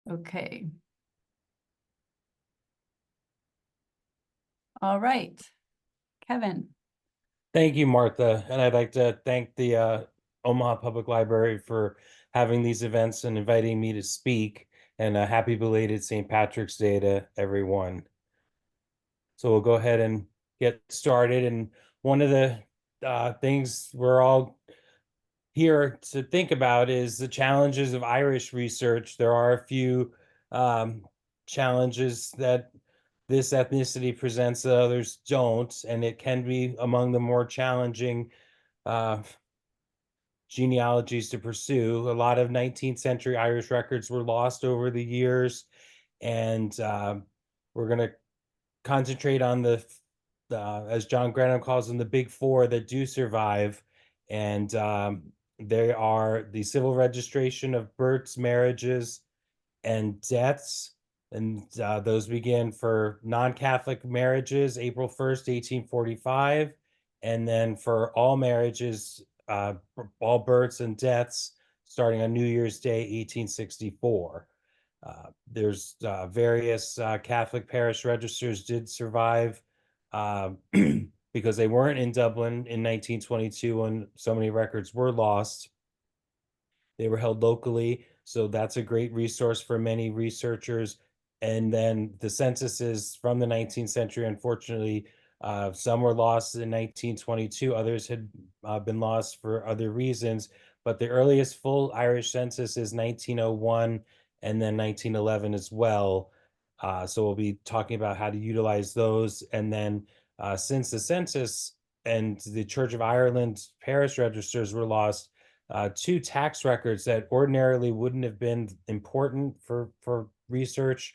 Okay. All right, Kevin. Thank you, Martha. And I'd like to thank the Omaha Public Library for having these events and inviting me to speak. And happy belated St. Patrick's Day to everyone. So we'll go ahead and get started. And one of the things we're all here to think about is the challenges of Irish research. There are a few challenges that this ethnicity presents that others don't, and it can be among the more challenging uh, genealogies to pursue. A lot of 19th century Irish records were lost over the years, and we're going to concentrate on as John Grenham calls them, the big four that do survive. And they are the civil registration of births, marriages, and deaths. And those begin for non-Catholic marriages, April 1st, 1845. And then for all marriages, all births and deaths, starting on New Year's Day, 1864. There's various Catholic parish registers did survive uh, because they weren't in Dublin in 1922 when so many records were lost. They were held locally, so that's a great resource for many researchers. And then the censuses from the 19th century, unfortunately, some were lost in 1922, others had been lost for other reasons. But the earliest full Irish census is 1901 and then 1911 as well. So we'll be talking about how to utilize those. And then since the census and the Church of Ireland parish registers were lost, two tax records that ordinarily wouldn't have been important for research,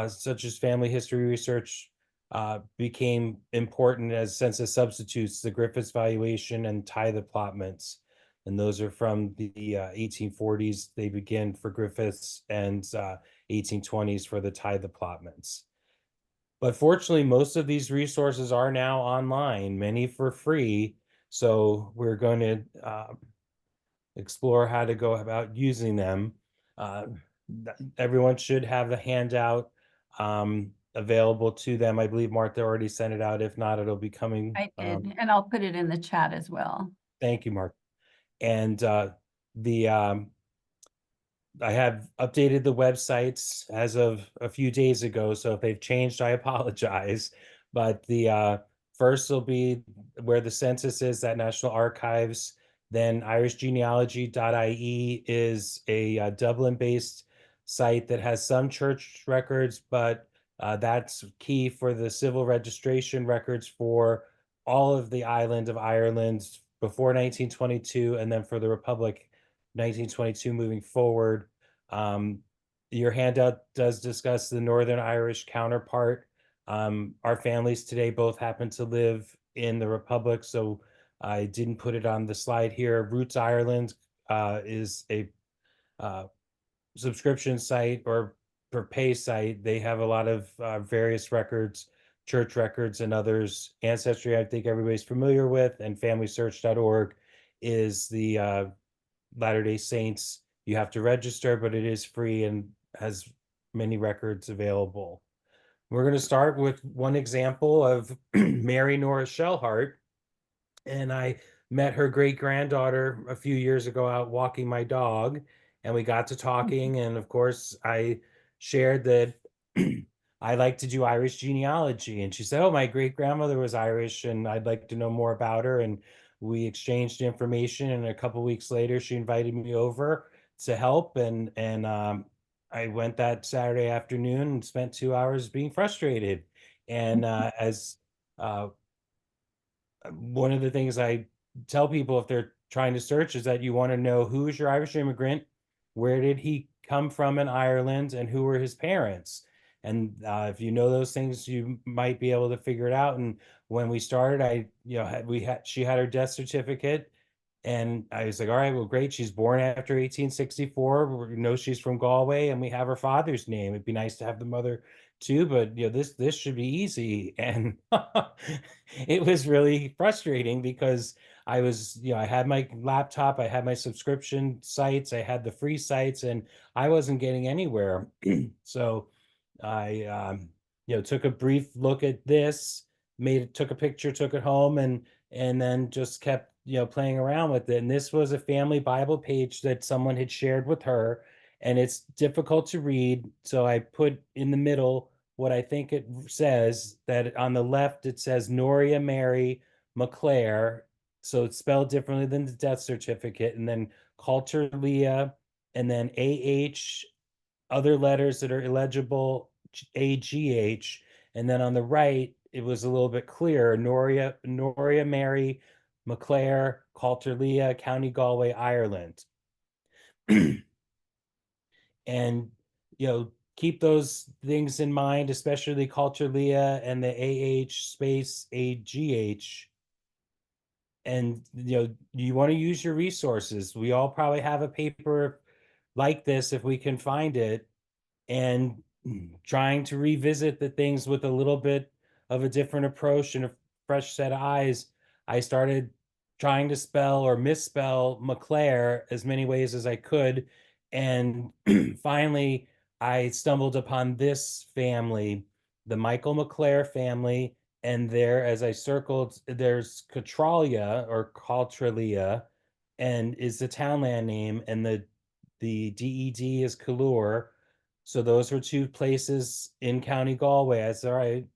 such as family history research, became important as census substitutes, the Griffiths valuation and tithe allotments. And those are from the 1840s. They begin for Griffiths and 1820s for the tithe allotments. But fortunately, most of these resources are now online, many for free. So we're going to explore how to go about using them. Uh, Everyone should have a handout available to them. I believe Martha already sent it out. If not, it'll be coming. I did, and I'll put it in the chat as well. Thank you, Mark. And the I have updated the websites as of a few days ago, so if they've changed, I apologize. But the first will be where the census is at National Archives. Then irishgenealogy.ie is a Dublin-based site that has some church records, but that's key for the civil registration records for all of the island of Ireland before 1922, and then for the Republic 1922 moving forward. Um, your handout does discuss the Northern Irish counterpart. Our families today both happen to live in the Republic, so I didn't put it on the slide here. Roots Ireland is a uh, subscription site or for pay site. They have a lot of various records, church records and others. Ancestry, I think everybody's familiar with, and familysearch.org is the Latter-day Saints. You have to register, but it is free and has many records available. We're going to start with one example of Mary Nora Shellhart. And I met her great granddaughter a few years ago out walking my dog, and we got to talking. And of course, I shared that I like to do Irish genealogy. And she said, "Oh, my great grandmother was Irish, and I'd like to know more about her." And we exchanged information. And a couple weeks later, she invited me over to help. And I went that Saturday afternoon and spent 2 hours being frustrated. And as one of the things I tell people if they're trying to search is that you want to know who is your Irish immigrant, where did he come from in Ireland, and who were his parents. And if you know those things, you might be able to figure it out. And when we started, I, you know, she had her death certificate, And I was like, all right, well, great. She's born after 1864. We know she's from Galway, and we have her father's name. It'd be nice to have the mother too, but this should be easy. And it was really frustrating because I had my laptop, I had my subscription sites, I had the free sites, and I wasn't getting anywhere. So I took a brief look at this, took a picture, took it home, and then just kept playing around with it. And this was a family Bible page that someone had shared with her, and it's difficult to read, so I put in the middle what I think it says. That on the left it says Noria Mary McClare, so it's spelled differently than the death certificate, and then Coulter Leah, and then AH, other letters that are illegible, AGH, and then on the right it was a little bit clearer, Noria Mary McClare, Coulter Leah, County Galway, Ireland. And keep those things in mind, especially Coulter Leah and the AH space AGH. And you want to use your resources. We all probably have a paper like this if we can find it, and trying to revisit the things with a little bit of a different approach and a fresh set of eyes. I started trying to spell or misspell McClare as many ways as I could. And finally, I stumbled upon this family, the Michael McClare family. And there, as I circled, there's Catralia or Caltralia, and is the townland name, and the DED is Callure. So those were two places in County Galway. I said, all right.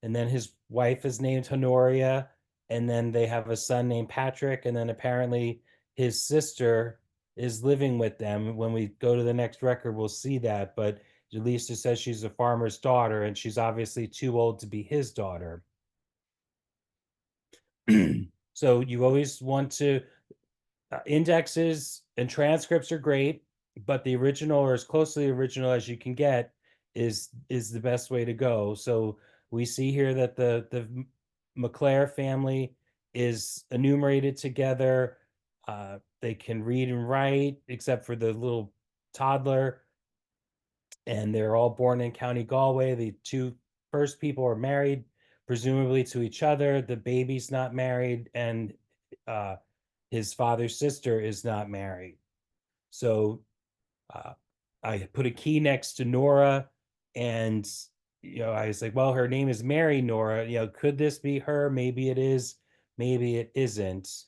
And then his wife is named Honoria, and then they have a son named Patrick, and then apparently his sister is living with them. When we go to the next record, we'll see that, but at least it says she's a farmer's daughter, and she's obviously too old to be his daughter. So you always want to indexes and transcripts are great, but the original, or as close to the original as you can get, is the best way to go. So we see here that the McClare family is enumerated together. They can read and write, except for the little toddler, and they're all born in County Galway. The two first people are married, presumably to each other. The baby's not married, and uh, his father's sister is not married. So uh, I put a key next to Nora, and I was like, well, her name is Mary Nora. Could this be her? Maybe it is, maybe it isn't.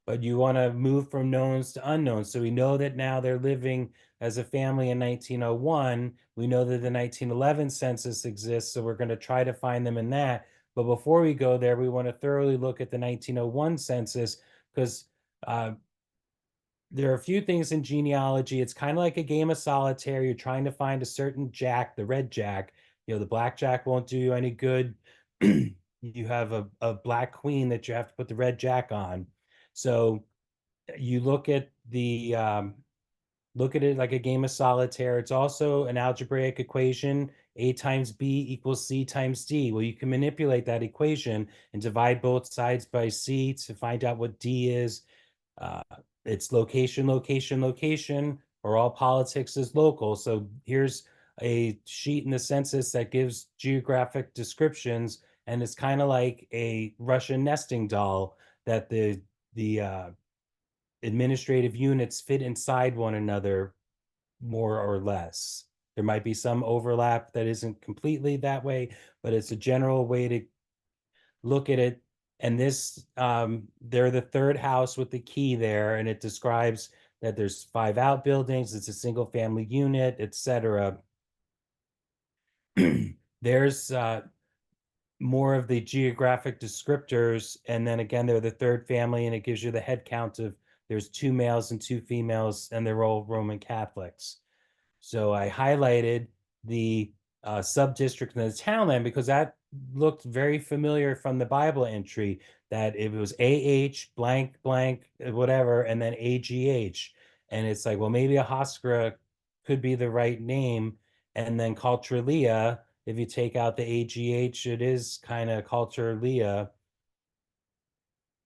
But you want to move from knowns to unknowns. So we know that now they're living as a family in 1901. We know that the 1911 census exists, so we're going to try to find them in that. But before we go there, we want to thoroughly look at the 1901 census, because there are a few things in genealogy. It's kind of like a game of solitaire. You're trying to find a certain jack, the red jack. The black jack won't do you any good. You have a black queen that you have to put the red jack on. So you look at it like a game of solitaire. It's also an algebraic equation. A times B equals C times D. Well, you can manipulate that equation and divide both sides by C to find out what D is. It's location, location, location, or all politics is local. So here's a sheet in the census that gives geographic descriptions, and it's kind of like a Russian nesting doll, that the administrative units fit inside one another more or less. There might be some overlap that isn't completely that way, but it's a general way to look at it. And this, they're the third house with the key there, and it describes that there's 5 outbuildings, it's a single family unit, etc. There's more of the geographic descriptors, and then again, they're the third family, and it gives you the head count of there's 2 males and 2 females, and they're all Roman Catholics. So I highlighted the sub-district in the townland because that looked very familiar from the Bible entry, that it was AH blank blank whatever, and then AGH. And it's like, well, maybe a Hoskra could be the right name. And then Cultralia, if you take out the AGH, it is kind of Cultralia.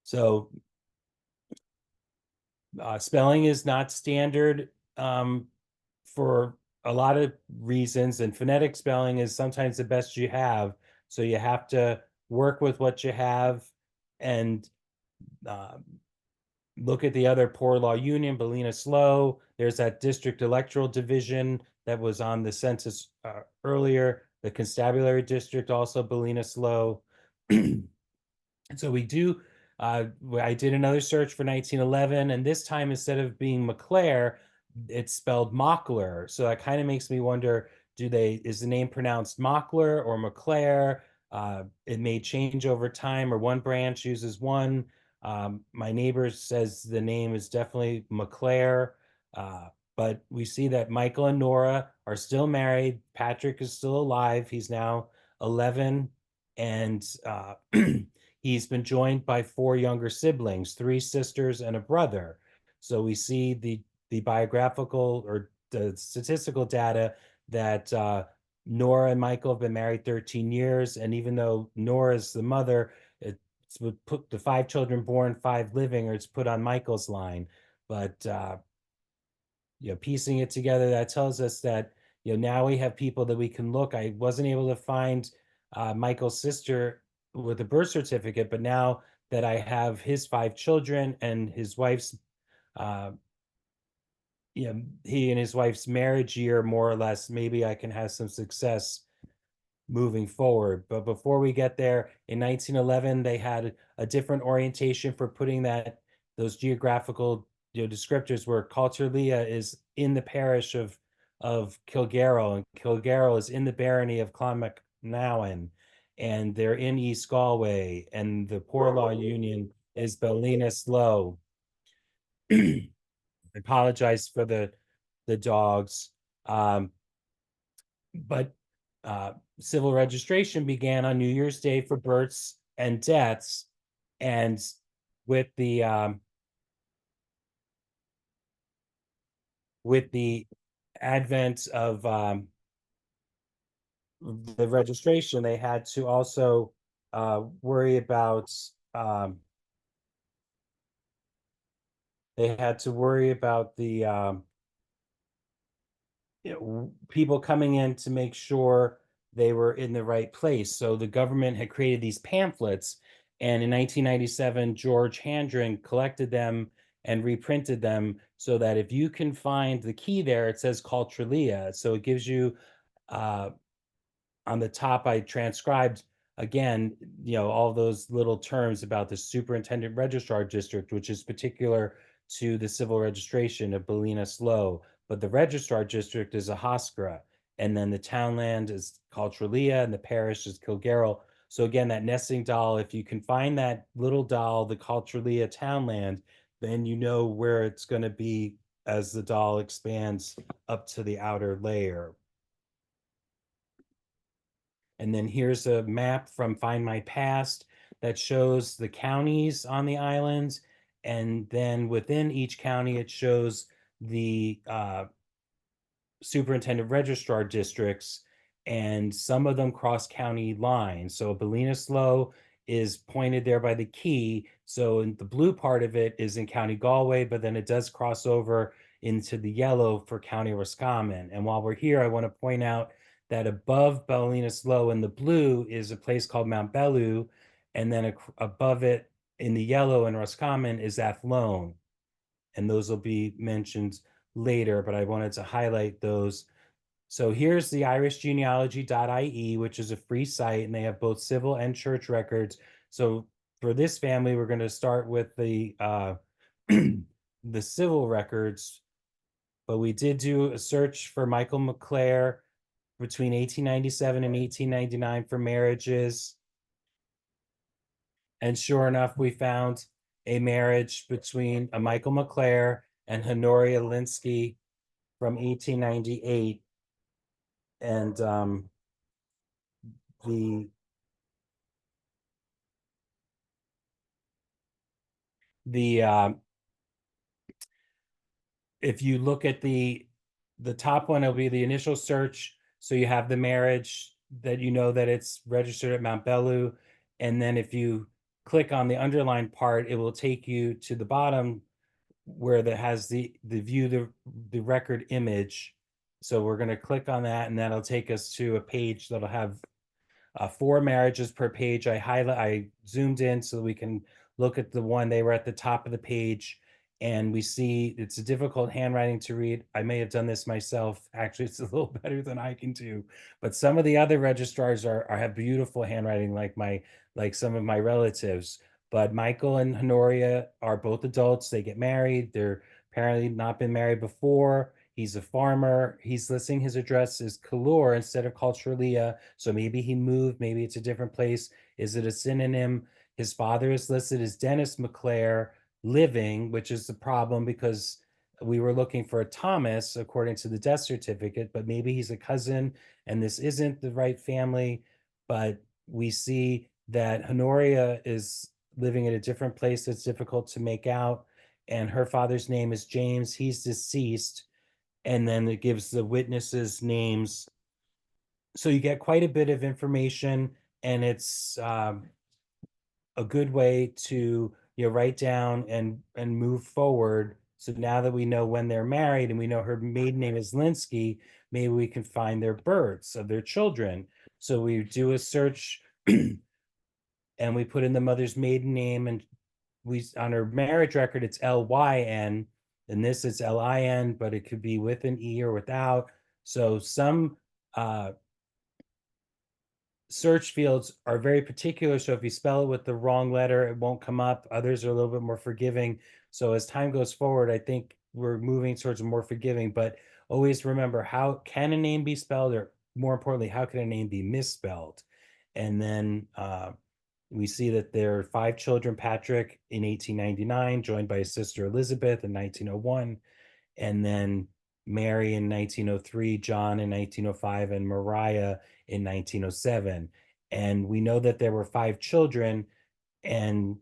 So spelling is not standard for a lot of reasons, and phonetic spelling is sometimes the best you have. So you have to work with what you have and uh, look at the other poor law union, Ballina Slough. There's that district electoral division that was on the census earlier. The constabulary district, also Ballina Slough. So we do, I did another search for 1911, and this time instead of being McClare, it's spelled Mockler. So that kind of makes me wonder, is the name pronounced Mockler or McClare? It may change over time, or one branch uses one. My neighbor says the name is definitely McClare. But we see that Michael and Nora are still married. Patrick is still alive. He's now 11, and he's been joined by 4 younger siblings, 3 sisters and a brother. So we see the biographical or the statistical data that Nora and Michael have been married 13 years. And even though Nora's the mother, it's would put the 5 children born, 5 living, or it's put on Michael's line. But piecing it together, that tells us that now we have people that we can look. I wasn't able to find Michael's sister with a birth certificate, but now that I have his 5 children and his wife's uh he and his wife's marriage year, more or less, maybe I can have some success moving forward. But before we get there, in 1911, they had a different orientation for putting those geographical descriptors, where Culturlia is in the parish of Kilgarrow, and Kilgarrow is in the barony of Clonmacnowen, and they're in East Galway, and the Poor Law Union is Ballina Slough. I apologize for the dogs. But civil registration began on New Year's Day for births and deaths, and with the advent of the registration, they had to also worry about the people coming in to make sure they were in the right place. So the government had created these pamphlets, and in 1997, George Handwritten collected them and reprinted them so that if you can find the key there, it says Culturlia. So it gives you on the top, I transcribed again, all those little terms about the superintendent registrar district, which is particular to the civil registration of Ballina Slough. But the registrar district is a Hoskra, and then the townland is Culturlia, and the parish is Kilgarrow. So again, that nesting doll, if you can find that little doll, the Culturlia townland, then you know where it's going to be as the doll expands up to the outer layer. And then here's a map from Find My Past that shows the counties on the islands. And then within each county, it shows the superintendent registrar districts, and some of them cross county lines. So Ballina Slough is pointed there by the key. So in the blue part of it is in County Galway, but then it does cross over into the yellow for County Roscommon. And while we're here, I want to point out that above Ballina Slough in the blue is a place called Mount Bellew, and then above it in the yellow in Roscommon is Athlone. And those will be mentioned later, but I wanted to highlight those. So here's the irishgenealogy.ie, which is a free site, and they have both civil and church records. So for this family, we're going to start with the the civil records, but we did do a search for Michael McClare between 1897 and 1899 for marriages. And sure enough, we found a marriage between a Michael McClare and Honoria Linsky from 1898. And the if you look at the top one, it'll be the initial search. So you have the marriage that that it's registered at Mount Bellew. And then if you click on the underlined part, it will take you to the bottom where that has the view the record image. So we're going to click on that, and that'll take us to a page that'll have 4 marriages per page. I zoomed in so we can look at the one. They were at the top of the page, and we see it's a difficult handwriting to read. I may have done this myself. Actually, it's a little better than I can do. But some of the other registrars are have beautiful handwriting, like some of my relatives. But Michael and Honoria are both adults. They get married. They're apparently not been married before. He's a farmer. He's listing his address as Kalur instead of Culturalia. So maybe he moved, maybe it's a different place. Is it a synonym? His father is listed as Dennis McClare living, which is the problem because we were looking for a Thomas according to the death certificate, but maybe he's a cousin and this isn't the right family. But we see that Honoria is living in a different place that's difficult to make out. And her father's name is James. He's deceased. And then it gives the witnesses' names. So you get quite a bit of information, and it's a good way to write down and move forward. So now that we know when they're married and we know her maiden name is Linsky, maybe we can find their births of their children. So we do a search and we put in the mother's maiden name, and we on her marriage record it's Lyn, and this is Lin, but it could be with an E or without. So some search fields are very particular. So if you spell it with the wrong letter, it won't come up. Others are a little bit more forgiving. So as time goes forward, I think we're moving towards more forgiving, but always remember, how can a name be spelled, or more importantly, how can a name be misspelled? And then we see that there are 5 children: Patrick in 1899, joined by his sister Elizabeth in 1901, and then Mary in 1903, John in 1905, and Mariah in 1907. And we know that there were 5 children, and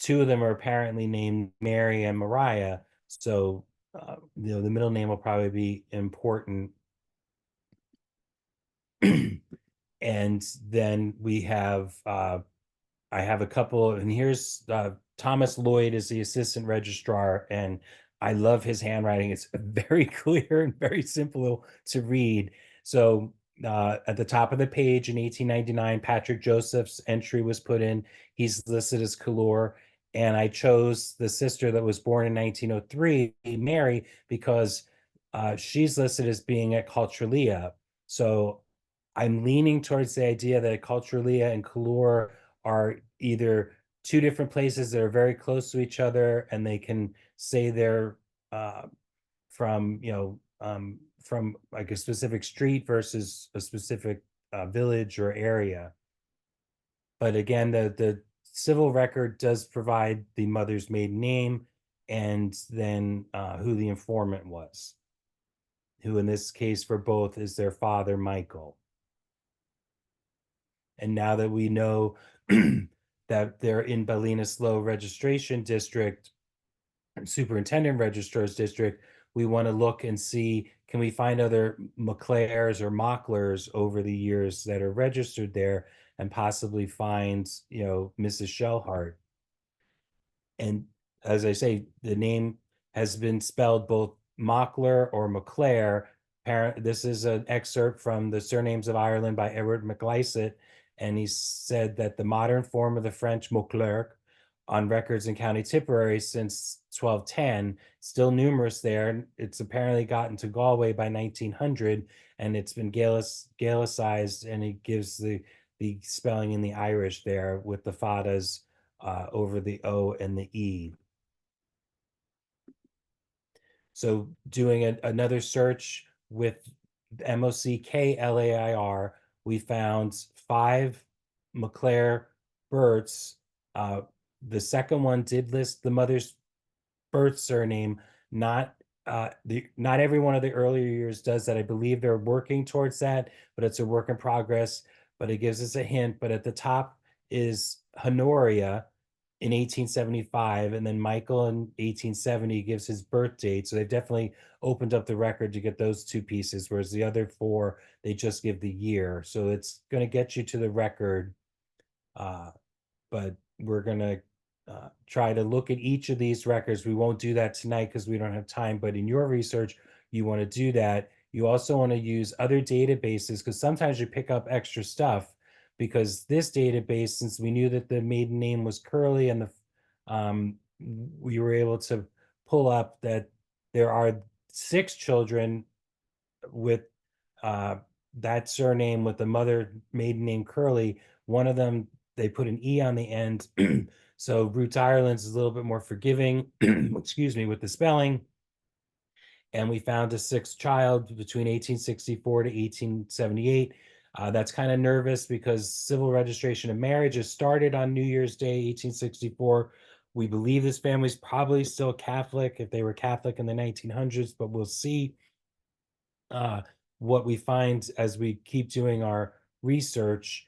2 of them are apparently named Mary and Mariah. So, the middle name will probably be important. And then we have I have a couple, and here's Thomas Lloyd is the assistant registrar, and I love his handwriting. It's very clear and very simple to read. So at the top of the page in 1899, Patrick Joseph's entry was put in. He's listed as Kalur, and I chose the sister that was born in 1903, Mary, because she's listed as being at Culturalia. So I'm leaning towards the idea that Culturalia and Kalur are either 2 different places that are very close to each other, and they can say they're from from like a specific street versus a specific village or area. But again, the civil record does provide the mother's maiden name, and then who the informant was, who in this case for both is their father, Michael. And now that we know that they're in Ballinasloe Registration District, Superintendent Registrar's District, we want to look and see, can we find other McClares or Mocklers over the years that are registered there, and possibly find, Mrs. Shellhart. And as I say, the name has been spelled both Mockler or McClare. This is an excerpt from the Surnames of Ireland by Edward MacLysaght, and he said that the modern form of the French Mauclerc on records in County Tipperary since 1210, still numerous there. It's apparently gotten to Galway by 1900, and it's been Gaelicized, and it gives the spelling in the Irish there with the fadas over the O and the E. So doing another search with MOCKLAIR, we found 5 McClare births. The second one did list the mother's birth surname. Not every one of the earlier years does that. I believe they're working towards that, but it's a work in progress. But it gives us a hint. But at the top is Honoria in 1875, and then Michael in 1870 gives his birth date. So they've definitely opened up the record to get those 2 pieces, whereas the other 4, they just give the year. So it's going to get you to the record. But we're gonna try to look at each of these records. We won't do that tonight because we don't have time, but in your research, you want to do that. You also want to use other databases because sometimes you pick up extra stuff because this database, since we knew that the maiden name was Curly and we were able to pull up that there are 6 children with that surname with the mother maiden name Curly. One of them, they put an E on the end. So Roots Ireland's is a little bit more forgiving, excuse me, with the spelling. And we found a 6th child between 1864 to 1878. That's kind of nervous because civil registration of marriages started on New Year's Day, 1864. We believe this family's probably still Catholic if they were Catholic in the 1900s, but we'll see what we find as we keep doing our research.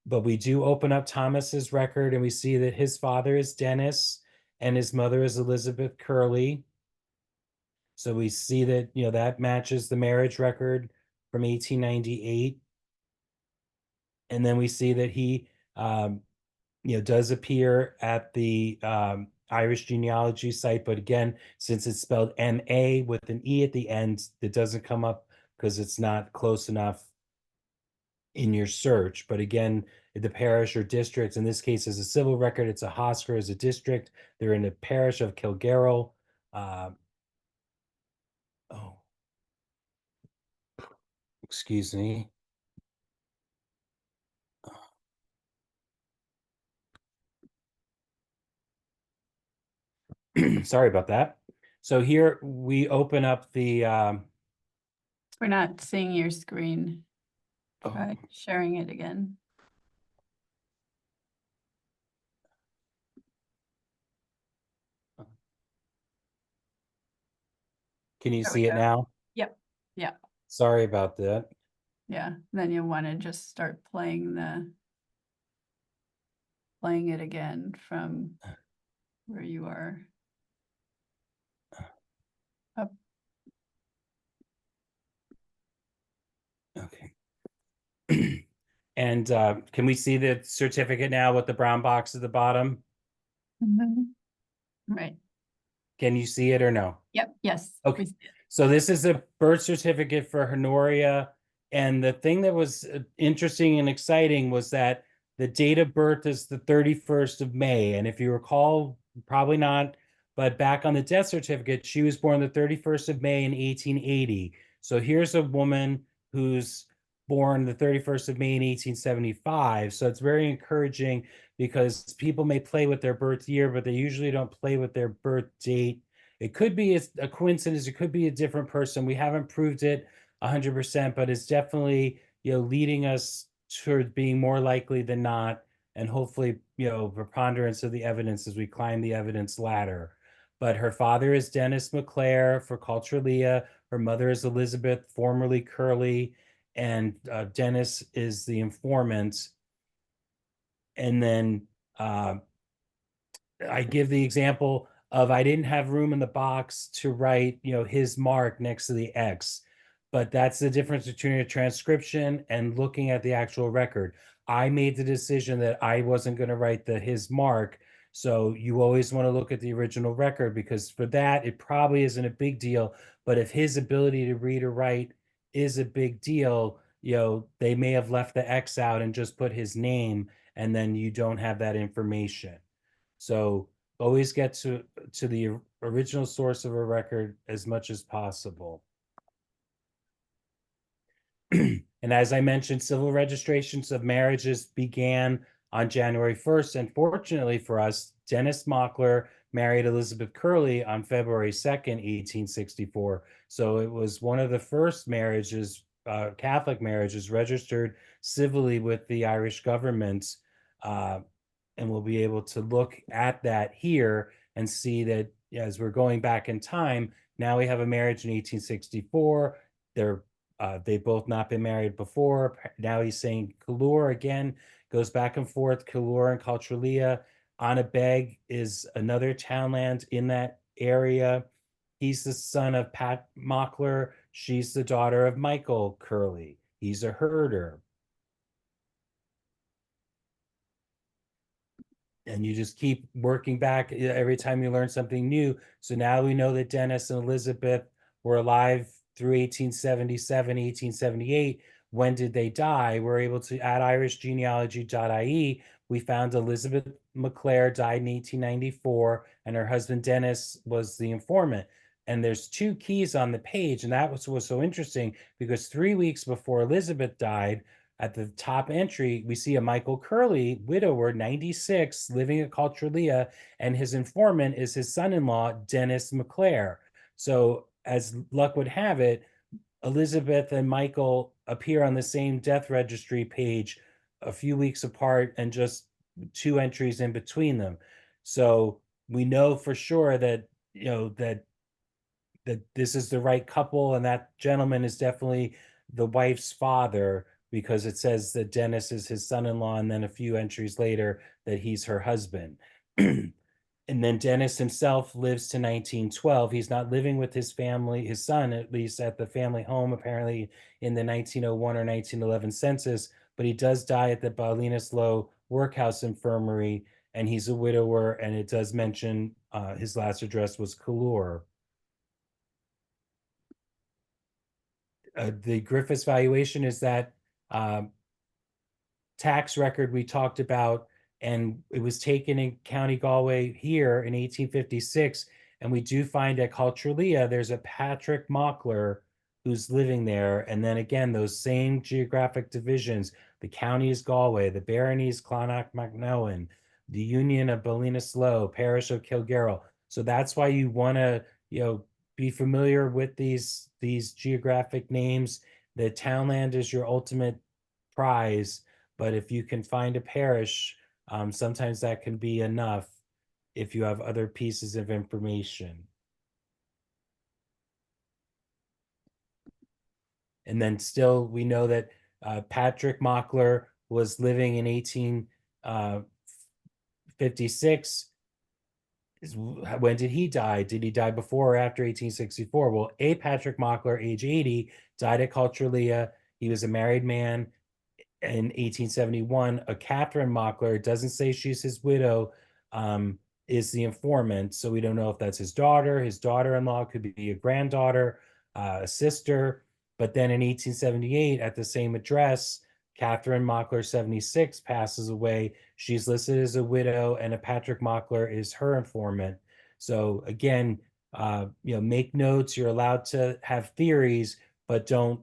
But we do open up Thomas's record and we see that his father is Dennis and his mother is Elizabeth Curley. So we see that, that matches the marriage record from 1898. And then we see that he, does appear at the Irish genealogy site. But again, since it's spelled M-A with an E at the end, it doesn't come up because it's not close enough in your search. But again, the parish or district, in this case, is a civil record. It's a Hosker as a district. They're in the parish of Kilgarrow. Oh, excuse me. Sorry about that. So here we open up the We're not seeing your screen. oh, Try sharing it again. can you There see we it go. now? Yep. Yeah. Sorry about that. Yeah. Then you'll want to just start playing it again from where you are. Up. Okay. And can we see the certificate now with the brown box at the bottom? Mhm. Right. Can you see it or no? Yep. Yes. Okay. We see it. So this is a birth certificate for Honoria. And the thing that was interesting and exciting was that the date of birth is the 31st of May. And if you recall, probably not, but back on the death certificate, she was born the 31st of May in 1880. So here's a woman who's born the 31st of May in 1875. So it's very encouraging because people may play with their birth year, but they usually don't play with their birth date. It could be a coincidence. It could be a different person. We haven't proved it 100%, but it's definitely, leading us toward being more likely than not, and hopefully, preponderance of the evidence as we climb the evidence ladder. But her father is Dennis McClare for Cultralia. Her mother is Elizabeth, formerly Curly, and Dennis is the informant. And then I give the example of I didn't have room in the box to write, his mark next to the X. But that's the difference between a transcription and looking at the actual record. I made the decision that I wasn't going to write his mark. So you always want to look at the original record because for that, it probably isn't a big deal. But if his ability to read or write is a big deal, they may have left the X out and just put his name, and then you don't have that information. So always get to the original source of a record as much as possible. And as I mentioned, civil registrations of marriages began on January 1st. And fortunately for us, Dennis Mockler married Elizabeth Curley on February 2nd, 1864. So it was one of the first marriages, Catholic marriages, registered civilly with the Irish government. And we'll be able to look at that here and see that as we're going back in time, now we have a marriage in 1864. They've both not been married before. Now he's saying Kalur again, goes back and forth. Kalur and Cultralia. Annabeg is another townland in that area. He's the son of Pat Mockler. She's the daughter of Michael Curley. He's a herder. and you just keep working back every time you learn something new. So now we know that Dennis and Elizabeth were alive through 1877, 1878. When did they die? We're able to, at irishgenealogy.ie, we found Elizabeth McClare died in 1894, and her husband Dennis was the informant. And there's two keys on the page, and that was so interesting, because 3 weeks before Elizabeth died, at the top entry, we see a Michael Curley, widower, 96, living at Cultraleah, and his informant is his son-in-law, Dennis McClare. So, as luck would have it, Elizabeth and Michael appear on the same death registry page a few weeks apart and just two entries in between them. So we know for sure that, that this is the right couple, and that gentleman is definitely the wife's father, because it says that Dennis is his son-in-law, and then a few entries later that he's her husband. And then Dennis himself lives to 1912. He's not living with his family, his son, at least at the family home, apparently in the 1901 or 1911 census, but he does die at the Ballinasloe Workhouse Infirmary, and he's a widower, and it does mention his last address was Callure. The Griffiths valuation is that tax record we talked about, and it was taken in County Galway here in 1856. And we do find at Cultraleah, there's a Patrick Mockler who's living there. And then again, those same geographic divisions, the county is Galway, the barony is Clonach-Macnowan, the union of Ballinasloe, parish of Kilgarrow. So that's why you want to, be familiar with these geographic names. The townland is your ultimate prize, but if you can find a parish, sometimes that can be enough if you have other pieces of information. And then still, we know that Patrick Mockler was living in 1856. When did he die? Did he die before or after 1864? Well, A. Patrick Mockler, age 80, died at Cultraleah. He was a married man in 1871. A Catherine Mockler, it doesn't say she's his widow, is the informant. So we don't know if that's his daughter-in-law, could be a granddaughter, a sister. But then in 1878, at the same address, Catherine Mockler, 76, passes away. She's listed as a widow, and a Patrick Mockler is her informant. So again, make notes. You're allowed to have theories, but don't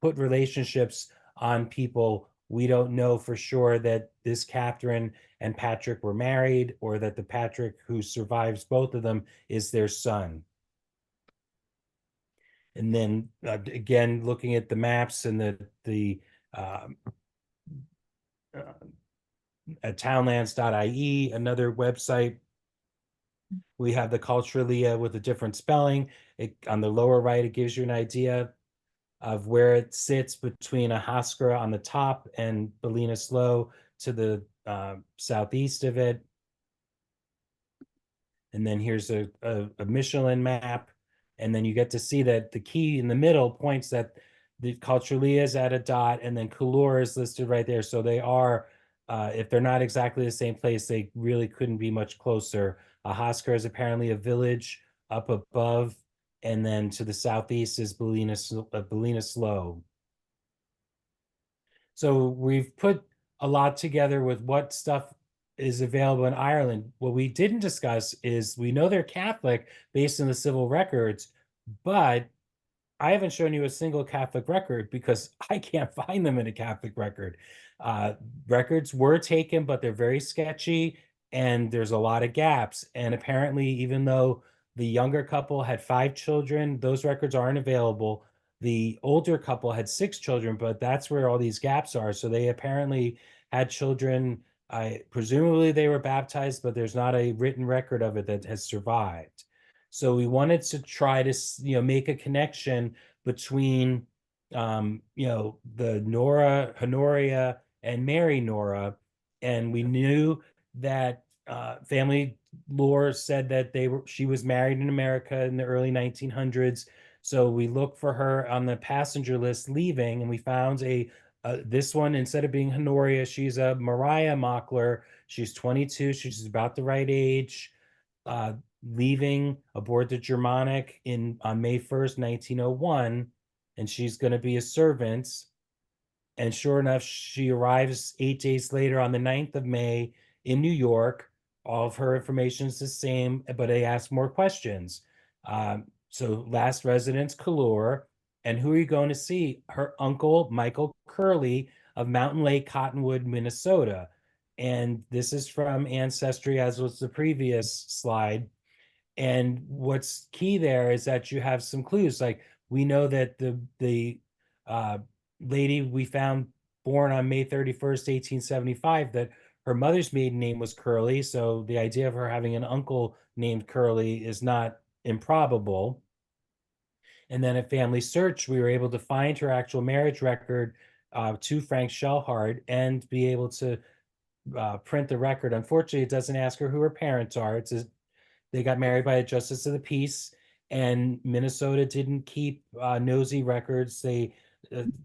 put relationships on people. We don't know for sure that this Catherine and Patrick were married, or that the Patrick who survives both of them is their son. And then again, looking at the maps and the at townlands.ie, another website, we have the Cultraleah with a different spelling. On the lower right, it gives you an idea of where it sits between Ahascra on the top and Ballinasloe to the southeast of it. And then here's a Michelin map. And then you get to see that the key in the middle points that the Cultraleah is at a dot, and then Callure is listed right there. So they are, if they're not exactly the same place, they really couldn't be much closer. Ahascra is apparently a village up above, and then to the southeast is Ballinasloe. So we've put a lot together with what stuff is available in Ireland. What we didn't discuss is, we know they're Catholic based on the civil records, but I haven't shown you a single Catholic record because I can't find them in a Catholic record. Records were taken, but they're very sketchy, and there's a lot of gaps. And apparently, even though the younger couple had 5 children, those records aren't available. The older couple had 6 children, but that's where all these gaps are. So they apparently had children. Presumably they were baptized, but there's not a written record of it that has survived. So we wanted to try to, make a connection between, the Nora, Honoria, and Mary Nora. And we knew that family lore said that she was married in America in the early 1900s. So we looked for her on the passenger list leaving, and we found a This one, instead of being Honoria, she's a Mariah Mockler. She's 22. She's about the right age. Uh, Leaving aboard the Germanic in on May 1st, 1901, and she's going to be a servant. And sure enough, she arrives 8 days later on the 9th of May in New York. All of her information is the same, but they ask more questions. So last residence, Kalur. And who are you going to see? Her uncle, Michael Curley of Mountain Lake, Cottonwood, Minnesota. And this is from Ancestry, as was the previous slide. And what's key there is that you have some clues. Like we know that the uh, lady we found born on May 31st, 1875, that her mother's maiden name was Curly. So the idea of her having an uncle named Curly is not improbable. And then at Family Search, we were able to find her actual marriage record to Frank Shellhard and be able to print the record. Unfortunately, it doesn't ask her who her parents are. They got married by a justice of the peace, and Minnesota didn't keep nosy records. They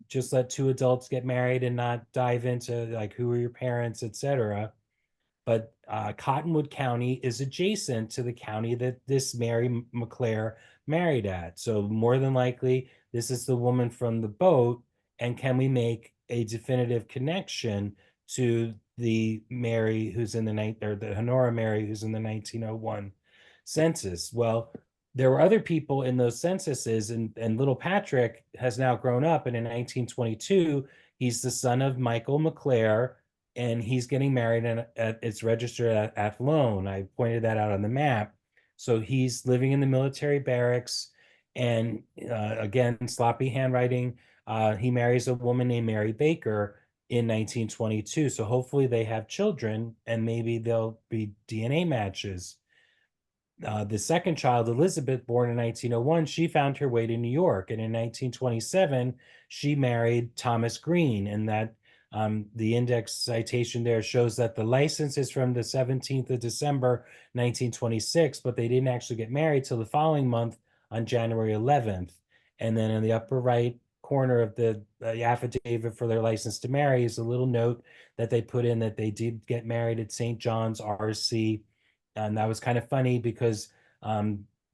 just let two adults get married and not dive into like who are your parents, etc. But Cottonwood County is adjacent to the county that this Mary McClare married at. So more than likely, this is the woman from the boat. And can we make a definitive connection to the Mary who's in the night, or the Honora Mary who's in the 1901 census? Well, there were other people in those censuses, and little Patrick has now grown up. And in 1922, he's the son of Michael McClare, and he's getting married, and it's registered at Athlone. I pointed that out on the map. So he's living in the military barracks, and again, sloppy handwriting. He marries a woman named Mary Baker in 1922. So hopefully they have children, and maybe they'll be DNA matches. The second child, Elizabeth, born in 1901, she found her way to New York. And in 1927, she married Thomas Green. And that the index citation there shows that the license is from the 17th of December, 1926, but they didn't actually get married till the following month on January 11th. And then in the upper right corner of the affidavit for their license to marry is a little note that they put in that they did get married at St. John's RC. And that was kind of funny because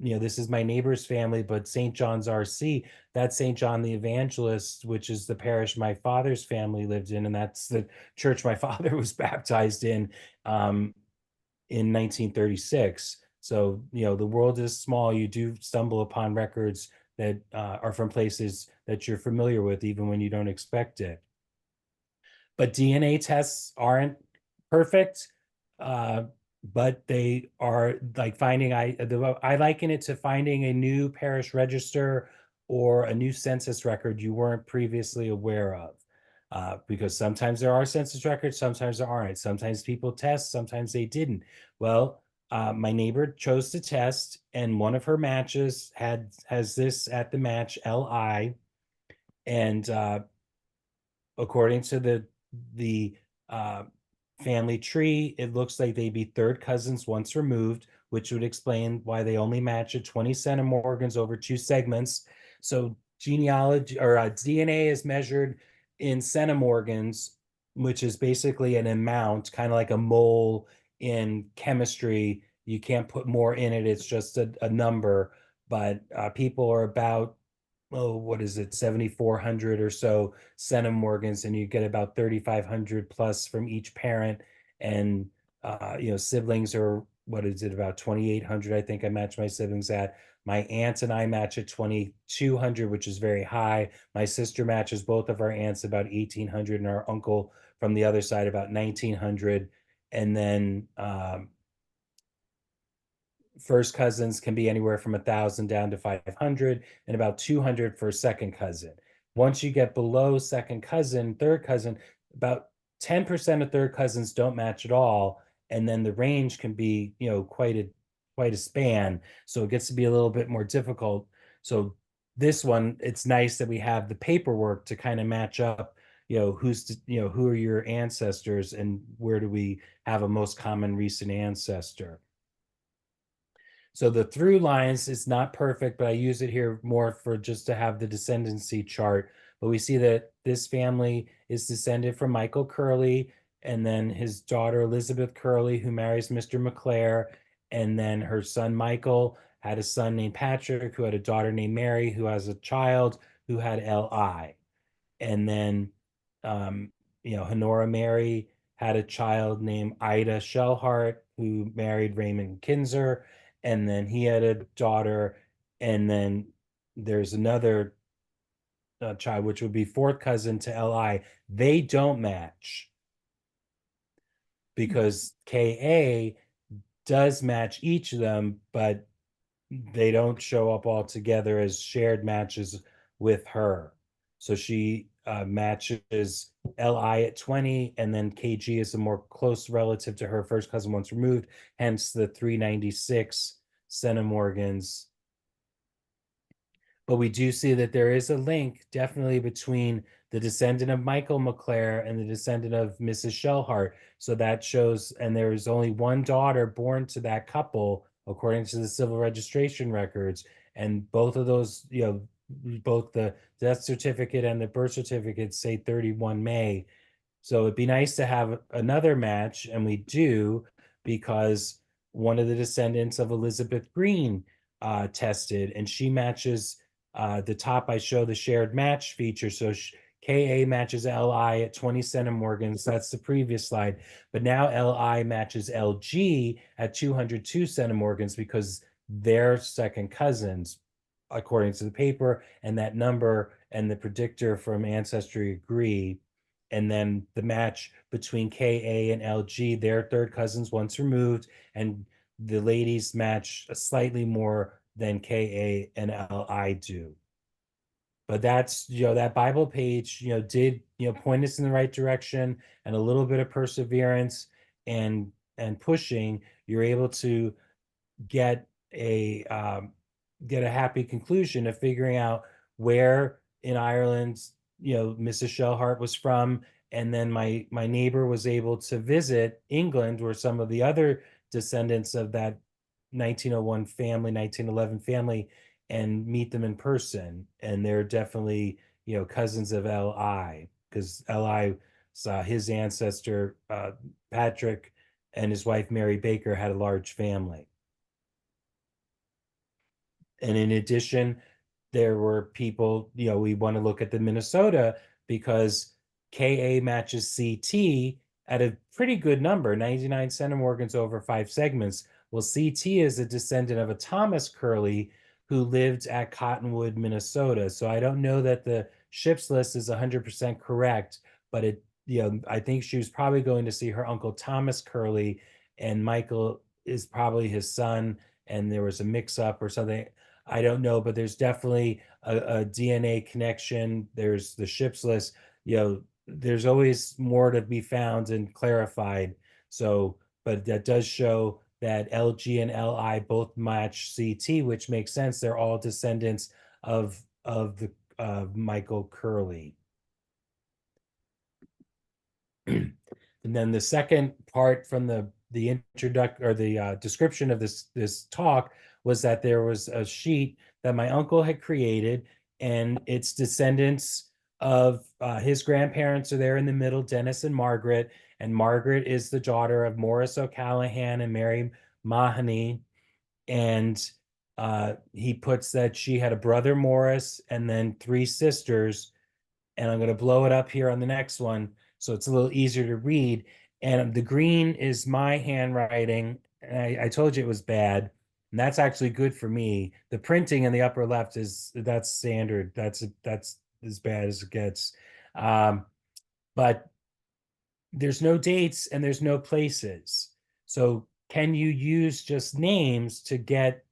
this is my neighbor's family, but St. John's RC, that's St. John the Evangelist, which is the parish my father's family lived in, and that's the church my father was baptized in 1936. So the world is small. You do stumble upon records that are from places that you're familiar with, even when you don't expect it. But DNA tests aren't perfect. But they are like I liken it to finding a new parish register or a new census record you weren't previously aware of. Because sometimes there are census records, sometimes there aren't. Sometimes people test, sometimes they didn't. Well, my neighbor chose to test, and one of her matches has this at the match LI, and according to the family tree, it looks like they'd be third cousins once removed, which would explain why they only match at 20 centimorgans over 2 segments. So genealogy or DNA is measured in centimorgans, which is basically an amount, kind of like a mole in chemistry. You can't put more in it, it's just a number. But people are about, what is it, 7,400 or so centimorgans, and you get about 3,500 plus from each parent. And siblings are, what is it, about 2,800, I think I match my siblings at. My aunt and I match at 2,200, which is very high. My sister matches both of our aunts about 1,800, and our uncle from the other side about 1,900. And then first cousins can be anywhere from 1,000 down to 500, and about 200 for second cousin. Once you get below second cousin, third cousin, about 10% of third cousins don't match at all. And then the range can be, quite a span. So it gets to be a little bit more difficult. So this one, it's nice that we have the paperwork to kind of match up, who are your ancestors and where do we have a most common recent ancestor. So the through lines is not perfect, but I use it here more for just to have the descendancy chart. but we see that this family is descended from Michael Curley, and then his daughter Elizabeth Curley, who marries Mr. McClare, and then her son Michael had a son named Patrick, who had a daughter named Mary, who has a child who had L.I. And then, um, Honora Mary had a child named Ida Shellhart, who married Raymond Kinzer, and then he had a daughter, and then there's another child, which would be fourth cousin to Li. They don't match because Ka does match each of them, but they don't show up all together as shared matches with her. So she matches Li at 20, and then Kg is a more close relative to her first cousin once removed, hence the 396 centimorgans. But we do see that there is a link definitely between the descendant of Michael McClare and the descendant of Mrs. Shellhart. So that shows, and there is only one daughter born to that couple, according to the civil registration records. And both of those, both the death certificate and the birth certificate say 31 May. So it'd be nice to have another match, and we do, because one of the descendants of Elizabeth Green tested, and she matches the top. I show the shared match feature. So Ka matches Li at 20 centimorgans. That's the previous slide. But now Li matches Lg at 202 centimorgans because they're second cousins, according to the paper, and that number and the predictor from Ancestry agree. And then the match between Ka and Lg, they're third cousins once removed, and the ladies match slightly more than Ka and Li do. But that's, that Bible page, did, point us in the right direction, and a little bit of perseverance and pushing, you're able to get a happy conclusion of figuring out where in Ireland, Mrs. Shellhart was from. And then my neighbor was able to visit England, where some of the other descendants of that 1901 family, 1911 family, and meet them in person. And they're definitely, cousins of Li, because Li saw his ancestor, Patrick, and his wife, Mary Baker, had a large family. And in addition, there were people, we want to look at the Minnesota, because Ka matches Ct at a pretty good number, 99 centimorgans over 5 segments. Well, Ct is a descendant of a Thomas Curley who lived at Cottonwood, Minnesota. So I don't know that the ship's list is 100% correct, but I think she was probably going to see her uncle Thomas Curley, and Michael is probably his son, and there was a mix up or something. I don't know, but there's definitely a DNA connection. There's the ship's list. There's always more to be found and clarified. So, but that does show that Lg and Li both match Ct, which makes sense. They're all descendants of the Michael Curley. And then the second part from the introduction, or the description of this talk, was that there was a sheet that my uncle had created, and its descendants of his grandparents are there in the middle, Dennis and Margaret. And Margaret is the daughter of Morris O'Callahan and Mary Mahoney. And he puts that she had a brother, Morris, and then 3 sisters. And I'm going to blow it up here on the next one, so it's a little easier to read. And the green is my handwriting. And I told you it was bad, and that's actually good for me. The printing in the upper left that's standard. That's as bad as it gets. But there's no dates and there's no places. So can you use just names to get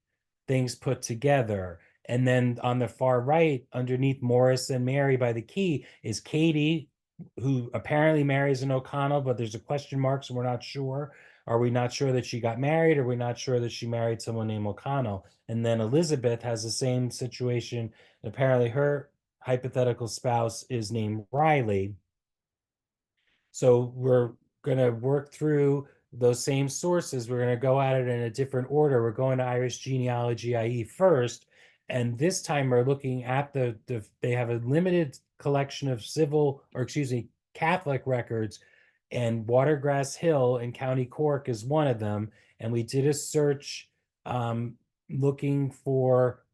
things put together? And then on the far right, underneath Morris and Mary by the key, is Katie, who apparently marries an O'Connell, but there's a question mark, so we're not sure. Are we not sure that she got married? Or are we not sure that she married someone named O'Connell? And then Elizabeth has the same situation. Apparently her hypothetical spouse is named Riley. So we're going to work through those same sources. We're going to go at it in a different order. We're going to Irish Genealogy IE first, And this time we're looking at they have a limited collection of civil, or excuse me, Catholic records, and Watergrass Hill in County Cork is one of them. And we did a search um, looking for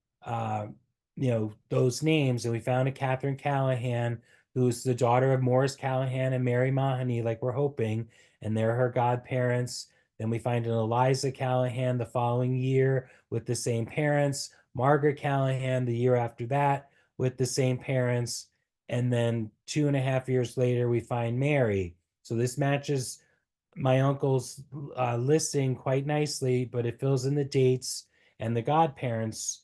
those names, and we found a Catherine Callahan, who's the daughter of Morris Callahan and Mary Mahoney, like we're hoping, and they're her godparents. Then we find an Eliza Callahan the following year with the same parents, Margaret Callahan the year after that with the same parents, and then 2.5 years later we find Mary. So this matches my uncle's listing quite nicely, but it fills in the dates and the godparents,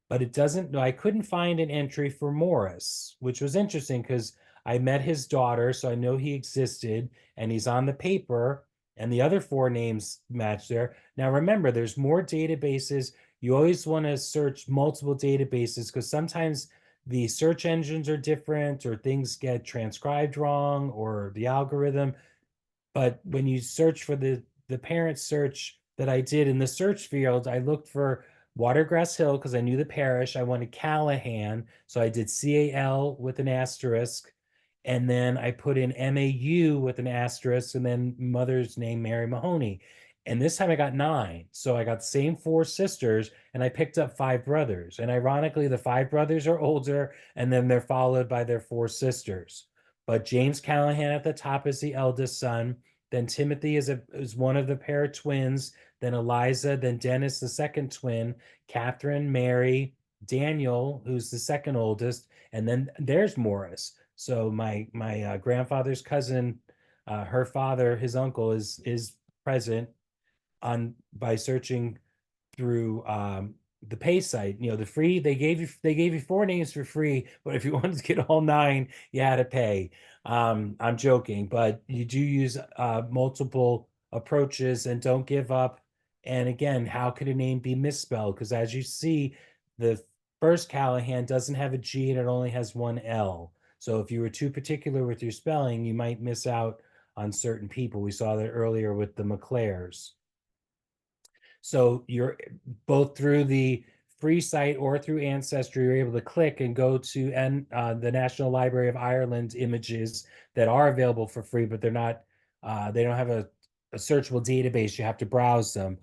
but it doesn't. I couldn't find an entry for Morris, which was interesting because I met his daughter, so I know he existed, and he's on the paper, and the other four names match there. Now, remember, there's more databases. You always want to search multiple databases because sometimes the search engines are different, or things get transcribed wrong, or the algorithm. But when you search for the parent search that I did in the search field, I looked for Watergrass Hill because I knew the parish. I wanted Callahan, so I did CAL with an asterisk, and then I put in MAU with an asterisk, and then mother's name Mary Mahoney. And this time I got 9. So I got the same 4 sisters, and I picked up 5 brothers. And ironically, the 5 brothers are older, and then they're followed by their 4 sisters. But James Callahan at the top is the eldest son. Then Timothy is one of the pair of twins. Then Eliza, then Dennis, the second twin, Catherine, Mary, Daniel, who's the second oldest, and then there's Morris. So my grandfather's cousin, her father, his uncle is present on by searching through the pay site. The free, they gave you 4 names for free, but if you wanted to get all 9, you had to pay. I'm joking, but you do use multiple approaches and don't give up. And again, how could a name be misspelled? Because as you see, the first Callahan doesn't have a G and it only has one L. So if you were too particular with your spelling, you might miss out on certain people. We saw that earlier with the McClares. So you're both through the free site or through Ancestry, you're able to click and go to the National Library of Ireland images that are available for free, but they're not, they don't have a searchable database. You have to browse them.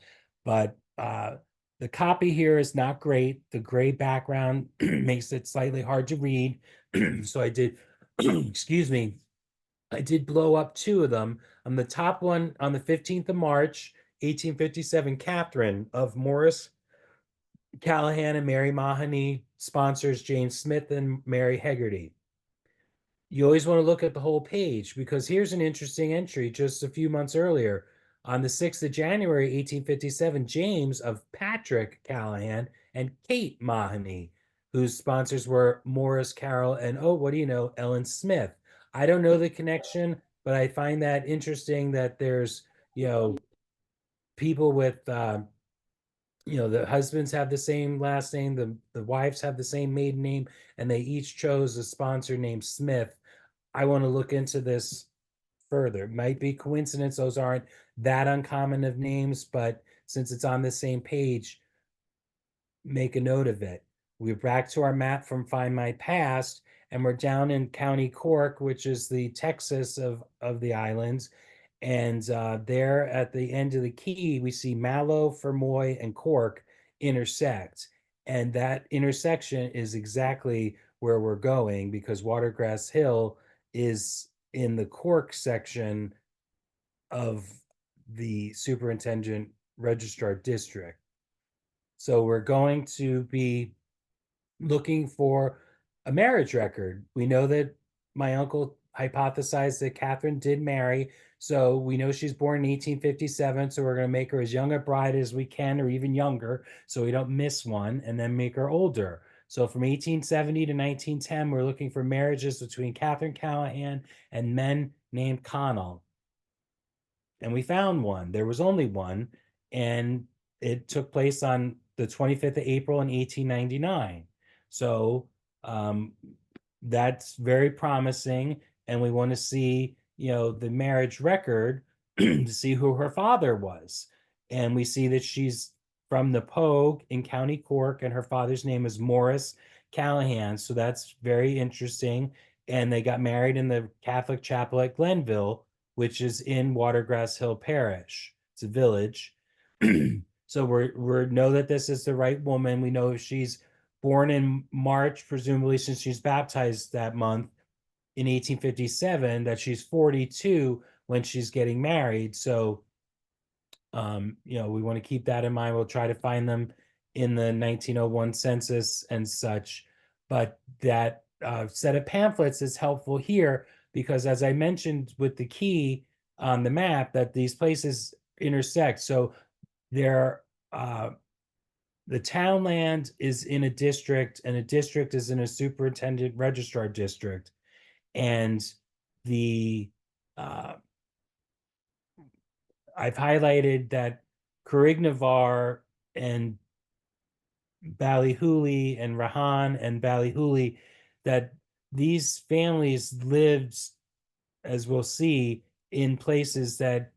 But the copy here is not great. The gray background makes it slightly hard to read. So I did, excuse me, I did blow up 2 of them. On the top one, on the 15th of March, 1857, Catherine of Morris Callahan and Mary Mahoney sponsors James Smith and Mary Hegarty. You always want to look at the whole page because here's an interesting entry just a few months earlier. On the 6th of January, 1857, James of Patrick Callahan and Kate Mahoney, whose sponsors were Morris Carroll and, oh, what do you know, Ellen Smith. I don't know the connection, but I find that interesting that there's, people with the husbands have the same last name, the wives have the same maiden name, and they each chose a sponsor named Smith. I want to look into this further. Might be coincidence, those aren't that uncommon of names, but since it's on the same page, make a note of it. We're back to our map from Find My Past, and we're down in County Cork, which is the Texas of the islands. And there at the end of the key, we see Mallow, Fermoy, and Cork intersect. And that intersection is exactly where we're going because Watergrass Hill is in the Cork section of the Superintendent Registrar District. So we're going to be looking for a marriage record. We know that my uncle hypothesized that Catherine did marry. So we know she's born in 1857. So we're going to make her as young a bride as we can, or even younger, so we don't miss one, and then make her older. So from 1870 to 1910, we're looking for marriages between Catherine Callahan and men named Connell. And we found one. There was only one, and it took place on the 25th of April in 1899. So that's very promising, and we want to see, the marriage record to see who her father was. And we see that she's from the Pogue in County Cork, and her father's name is Morris Callahan. So that's very interesting. And they got married in the Catholic chapel at Glenville, which is in Watergrass Hill Parish. It's a village. So we know that this is the right woman. We know if she's born in March, presumably since she's baptized that month in 1857, that she's 42 when she's getting married. So we want to keep that in mind. We'll try to find them in the 1901 census and such. But that set of pamphlets is helpful here because, as I mentioned with the key on the map, that these places intersect. So there, the townland is in a district, and a district is in a superintendent registrar district, and the I've highlighted that Carignavar and Ballyhooly and Rahan and Ballyhooly, that these families lived, as we'll see, in places that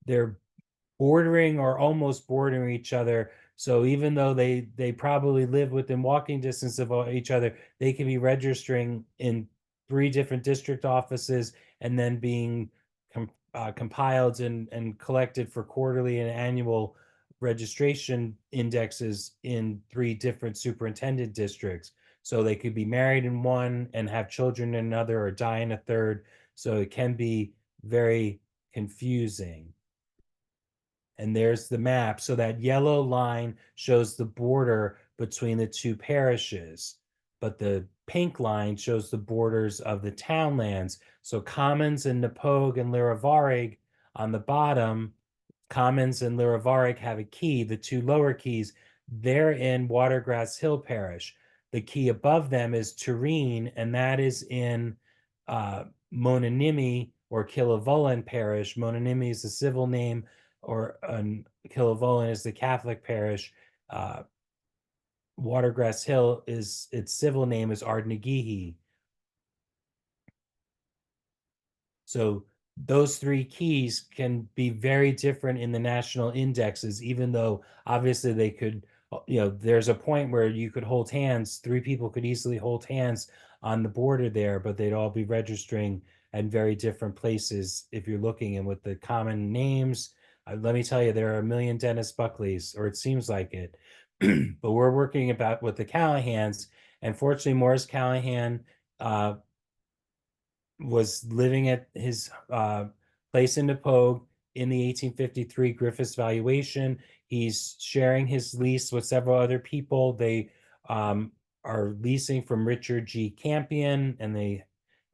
they're bordering or almost bordering each other. So even though they probably live within walking distance of each other, they can be registering in 3 different district offices and then being compiled and collected for quarterly and annual registration indexes in 3 different superintendent districts. So they could be married in one and have children in another, or die in a third. So it can be very confusing. And there's the map. So that yellow line shows the border between the 2 parishes, but the pink line shows the borders of the townlands. So Commons and Napogue and Liravarig on the bottom, Commons and Liravarig have a key, the 2 lower keys, they're in Watergrass Hill Parish. The key above them is Tureen, and that is in Mononimi or Killavolin Parish. Mononimi is the civil name, or Killavolin is the Catholic parish. Watergrass Hill is its civil name is Ardnageehee. So those 3 keys can be very different in the national indexes, even though obviously they could, there's a point where you could hold hands, 3 people could easily hold hands on the border there, but they'd all be registering at very different places if you're looking. And with the common names, let me tell you, there are a million Dennis Buckleys, or it seems like it. But we're working about with the Callahans, and fortunately Morris Callahan was living at his place in Napogue in the 1853 Griffiths valuation. He's sharing his lease with several other people. They are leasing from Richard G. Campion, and they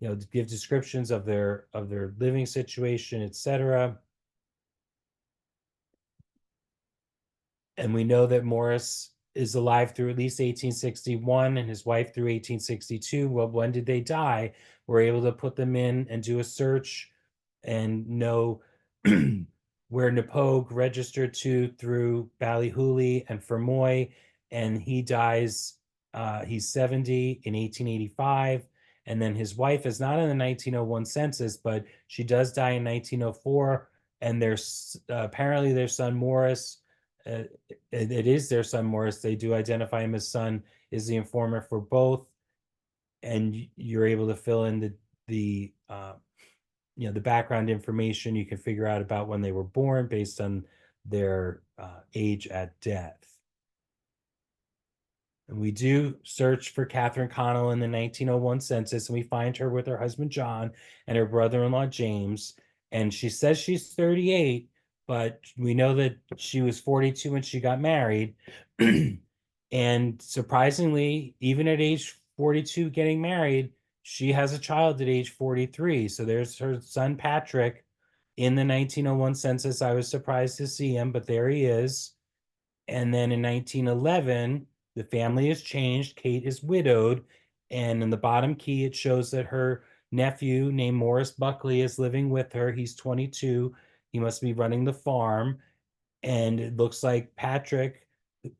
give descriptions of their living situation, etc. And we know that Morris is alive through at least 1861, and his wife through 1862. Well, when did they die? We're able to put them in and do a search and know where Napogue registered to through Ballyhooly and Fermoy, and he dies, he's 70 in 1885. And then his wife is not in the 1901 census, but she does die in 1904. And there's apparently their son Morris, it is their son Morris. They do identify him as son, is the informer for both, and you're able to fill in the the background information. You can figure out about when they were born based on their age at death. And we do search for Catherine Connell in the 1901 census, and we find her with her husband John and her brother-in-law James. And she says she's 38, but we know that she was 42 when she got married. And surprisingly, even at age 42 getting married, she has a child at age 43. So there's her son Patrick in the 1901 census. I was surprised to see him, but there he is. And then in 1911, the family has changed. Kate is widowed. And in the bottom key, it shows that her nephew named Morris Buckley is living with her. He's 22. He must be running the farm. And it looks like Patrick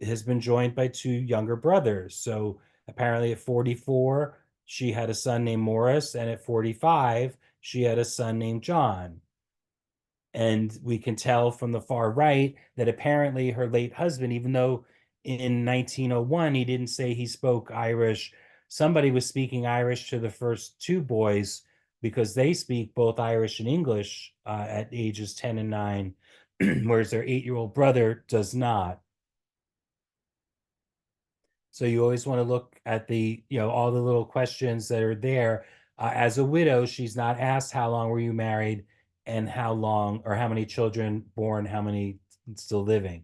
has been joined by 2 younger brothers. So apparently at 44, she had a son named Morris. And at 45, she had a son named John. And we can tell from the far right that apparently her late husband, even though in 1901 he didn't say he spoke Irish, somebody was speaking Irish to the first two boys because they speak both Irish and English at ages 10 and 9, whereas their 8-year-old brother does not. So you always want to look at the, all the little questions that are there. As a widow, she's not asked how long were you married and how long or how many children born, how many still living.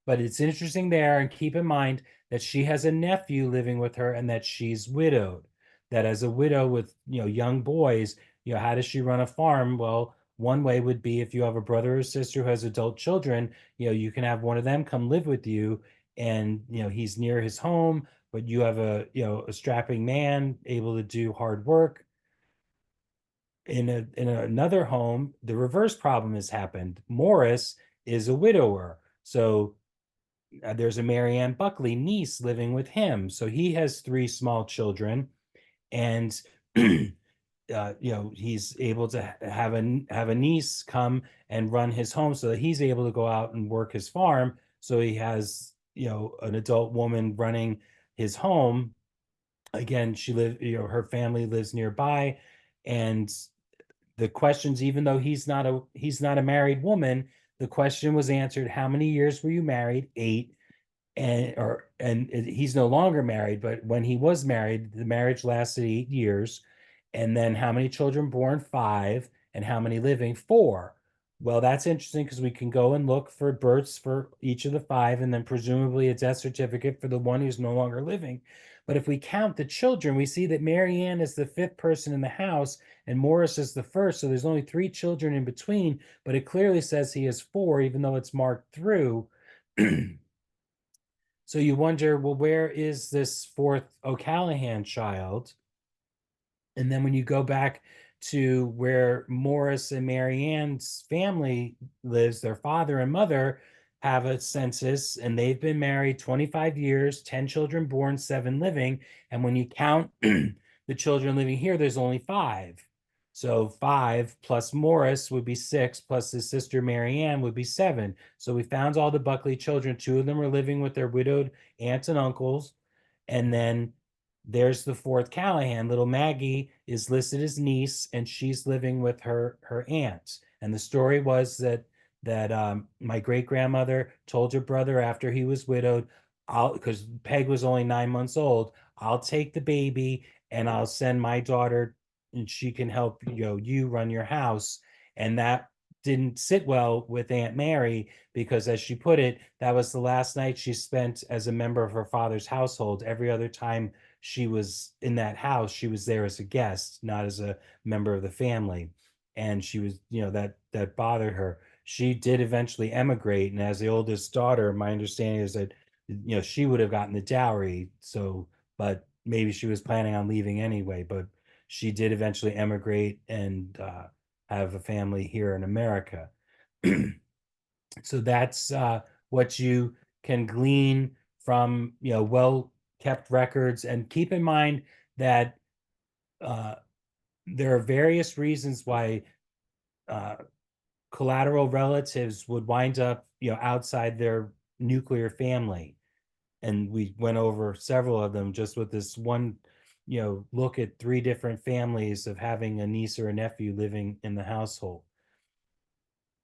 But it's interesting there, and keep in mind that she has a nephew living with her and that she's widowed. That as a widow with, young boys, how does she run a farm? Well, one way would be if you have a brother or sister who has adult children, you can have one of them come live with you, and he's near his home, but you have a strapping man able to do hard work. In another home, the reverse problem has happened. Morris is a widower. So there's a Marianne Buckley niece living with him. So he has 3 small children, and he's able to have a niece come and run his home so that he's able to go out and work his farm. So he has an adult woman running his home. Again, her family lives nearby, and the questions, even though he's not a married woman, the question was answered: how many years were you married? 8. And he's no longer married, but when he was married, the marriage lasted 8 years. And then how many children born? 5. And how many living? 4. Well, that's interesting because we can go and look for births for each of the 5, and then presumably a death certificate for the one who's no longer living. But if we count the children, we see that Marianne is the 5th person in the house and Morris is the first. So there's only 3 children in between, but it clearly says he has 4, even though it's marked through. So you wonder, well, where is this 4th O'Callahan child? And then when you go back to where Morris and Marianne's family lives, their father and mother have a census, and they've been married 25 years, 10 children born, 7 living. And when you count the children living here, there's only 5. So 5 plus Morris would be 6, plus his sister Marianne would be 7. So we found all the Buckley children. 2 of them are living with their widowed aunts and uncles. And then there's the 4th Callahan. Little Maggie is listed as niece, and she's living with her aunts. And the story was that my great grandmother told her brother after he was widowed, because Peg was only 9 months old, I'll take the baby and I'll send my daughter, and she can help you run your house. And that didn't sit well with Aunt Mary because, as she put it, that was the last night she spent as a member of her father's household. Every other time she was in that house, she was there as a guest, not as a member of the family. And she was, that bothered her. She did eventually emigrate, and as the oldest daughter, my understanding is that she would have gotten the dowry. So, but maybe she was planning on leaving anyway. But she did eventually emigrate and have a family here in America. So that's what you can glean from well kept records. And keep in mind that uh, there are various reasons why uh, collateral relatives would wind up outside their nuclear family. And we went over several of them just with this one look at 3 different families of having a niece or a nephew living in the household.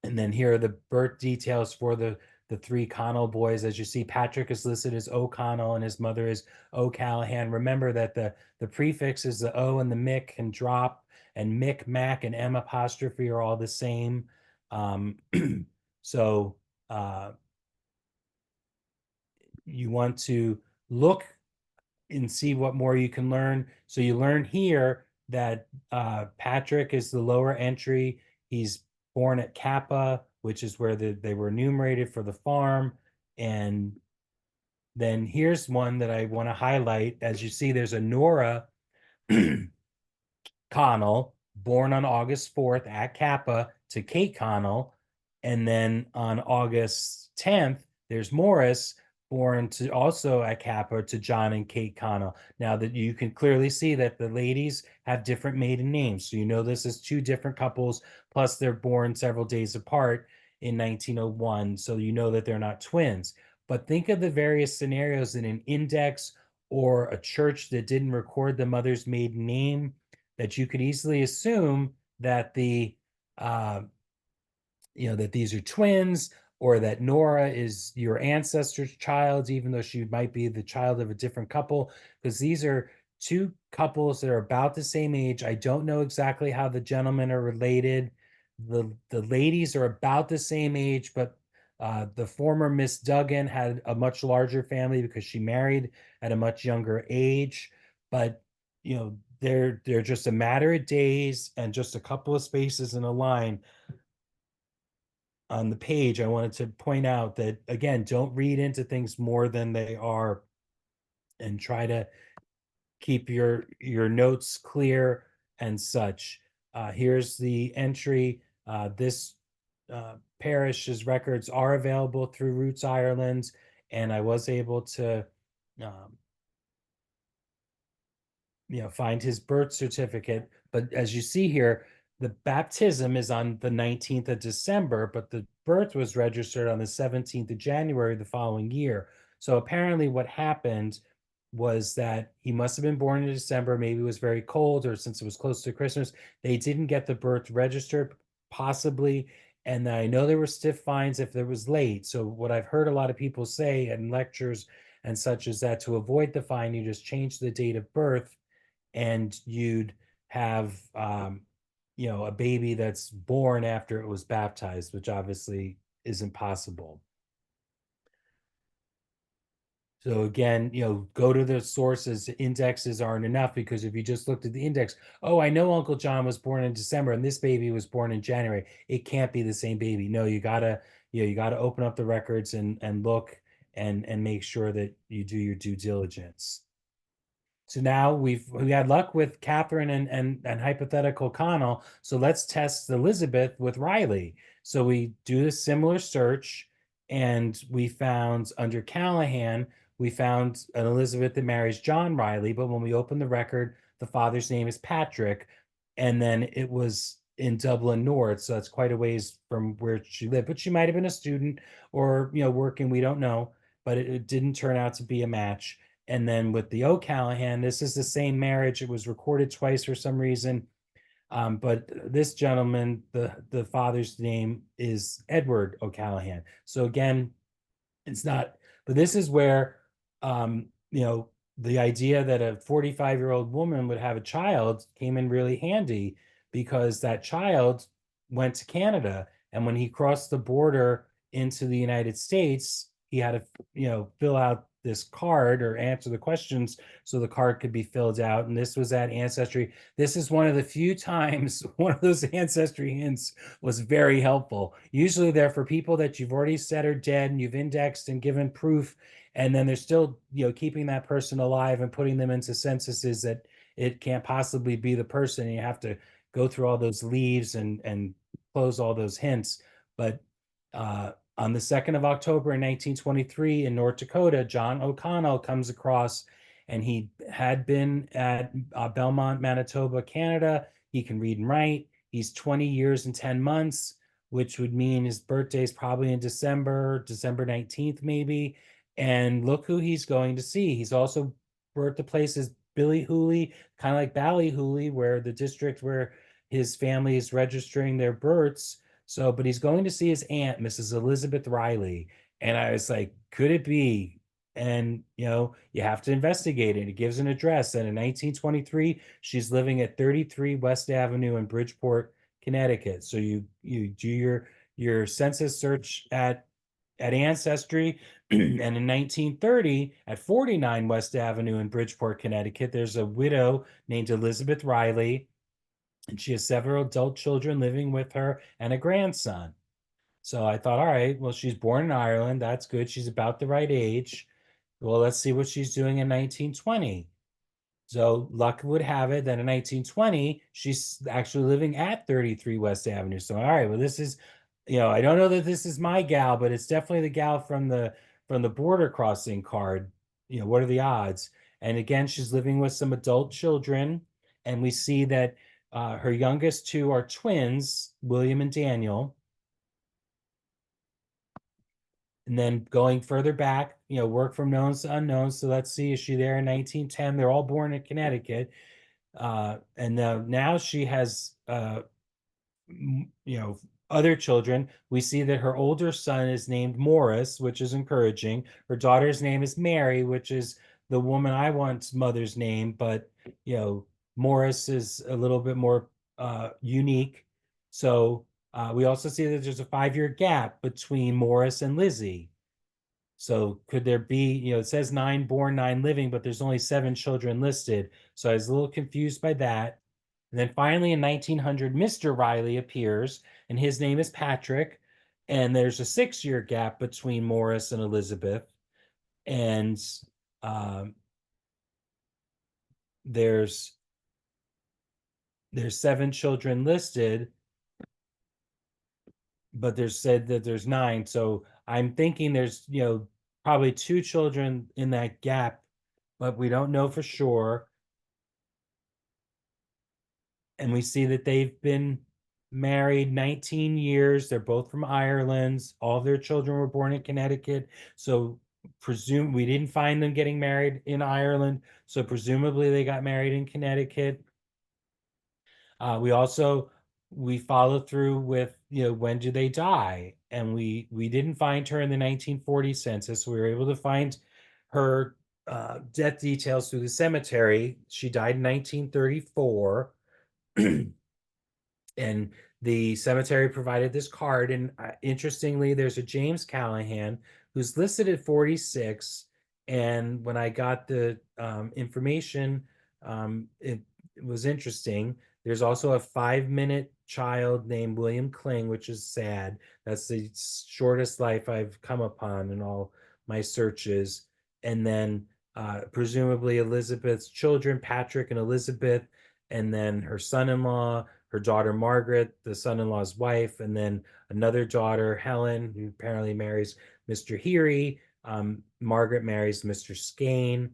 And then here are the birth details for the 3 Connell boys. As you see, Patrick is listed as O'Connell and his mother is O'Callahan. Remember that the prefixes, the O and the Mick, can drop, and Mick, Mac, and M apostrophe are all the same. Um, so you want to look and see what more you can learn. So you learn here that Patrick is the lower entry. He's born at Kappa, which is where they were enumerated for the farm. And then here's one that I want to highlight. As you see, there's a Nora Connell, born on August 4th at Kappa to Kate Connell. And then on August 10th, there's Morris, born to also at Kappa to John and Kate Connell. Now that you can clearly see that the ladies have different maiden names. So you know this is two different couples, plus they're born several days apart in 1901. So you know that they're not twins. But think of the various scenarios in an index or a church that didn't record the mother's maiden name, that you could easily assume that uh, that these are twins, or that Nora is your ancestor's child, even though she might be the child of a different couple, because these are two couples that are about the same age. I don't know exactly how the gentlemen are related. The ladies are about the same age, but the former Miss Duggan had a much larger family because she married at a much younger age. But they're just a matter of days and just a couple of spaces in a line on the page. I wanted to point out that, again, don't read into things more than they are, and try to keep your notes clear and such. Here's the entry. This parish's records are available through Roots Ireland, and I was able to um, find his birth certificate. But as you see here, the baptism is on the 19th of December, but the birth was registered on the 17th of January the following year. So apparently what happened was that he must have been born in December. Maybe it was very cold, or since it was close to Christmas, they didn't get the birth registered, possibly. And I know there were stiff fines if it was late. So what I've heard a lot of people say in lectures and such is that to avoid the fine, you just change the date of birth, and you'd have a baby that's born after it was baptized, which obviously isn't possible. So again, go to the sources. Indexes aren't enough, because if you just looked at the index, oh, I know Uncle John was born in December and this baby was born in January, it can't be the same baby. No, you gotta open up the records and look and make sure that you do your due diligence. So now we had luck with Catherine and hypothetical Connell. So let's test Elizabeth with Riley. So we do a similar search, and we found under Callahan, we found an Elizabeth that marries John Riley. But when we open the record, the father's name is Patrick, and then it was in Dublin North. So that's quite a ways from where she lived. But she might have been a student or working. We don't know. But it didn't turn out to be a match. And then with the O'Callahan, this is the same marriage. It was recorded twice for some reason. But this gentleman, the father's name is Edward O'Callahan. So again, it's not, but this is where, the idea that a 45-year-old woman would have a child came in really handy, because that child went to Canada. And when he crossed the border into the United States, he had to, fill out this card or answer the questions so the card could be filled out. And this was at Ancestry. This is one of the few times one of those Ancestry hints was very helpful. Usually they're for people that you've already said are dead and you've indexed and given proof, and then they're still keeping that person alive and putting them into censuses that it can't possibly be the person, and you have to go through all those leaves and close all those hints. But on the 2nd of October in 1923 in North Dakota, John O'Connell comes across, and he had been at Belmont, Manitoba, Canada. He can read and write. He's 20 years and 10 months, which would mean his birthday is probably in December 19th, maybe. And look who he's going to see. He's also birthplace is Billy Hooley, kind of like Ballyhooly, where the district where his family is registering their births. So, but he's going to see his aunt, Mrs. Elizabeth Riley. And I was like, could it be? And you have to investigate it. It gives an address. And in 1923, she's living at 33 West Avenue in Bridgeport, Connecticut. So you do your census search at Ancestry. And in 1930, at 49 West Avenue in Bridgeport, Connecticut, there's a widow named Elizabeth Riley, and she has several adult children living with her and a grandson. So I thought, all right, well, she's born in Ireland. That's good. She's about the right age. Well, let's see what she's doing in 1920. So luck would have it that in 1920, she's actually living at 33 West Avenue. So, all right, well, this is, I don't know that this is my gal, but it's definitely the gal from the from the border crossing card, what are the odds? And again, she's living with some adult children, and we see that her youngest two are twins, William and Daniel. And then going further back, work from knowns to unknowns. So let's see, is she there in 1910? They're all born in Connecticut. And now she has, other children. We see that her older son is named Morris, which is encouraging. Her daughter's name is Mary, which is the woman I want's mother's name, but Morris is a little bit more unique. So we also see that there's a 5-year gap between Morris and Lizzie. So could there be, it says 9 born, 9 living, but there's only 7 children listed. So I was a little confused by that. And then finally in 1900, Mr. Riley appears, and his name is Patrick. And there's a 6-year gap between Morris and Elizabeth. And um, there's 7 children listed, but there's said that there's 9. So I'm thinking there's, probably 2 children in that gap, but we don't know for sure. And we see that they've been married 19 years. They're both from Ireland. All of their children were born in Connecticut. So presume we didn't find them getting married in Ireland. So presumably they got married in Connecticut. We followed through with, when did they die? And we didn't find her in the 1940 census. We were able to find her death details through the cemetery. She died in 1934. And the cemetery provided this card. And interestingly, there's a James Callahan who's listed at 46. And when I got the information, it was interesting. There's also a 5-minute child named William Kling, which is sad. That's the shortest life I've come upon in all my searches. And then presumably Elizabeth's children, Patrick and Elizabeth, and then her son-in-law, her daughter Margaret, the son-in-law's wife, and then another daughter, Helen, who apparently marries Mr. Heary. Margaret marries Mr. Skane.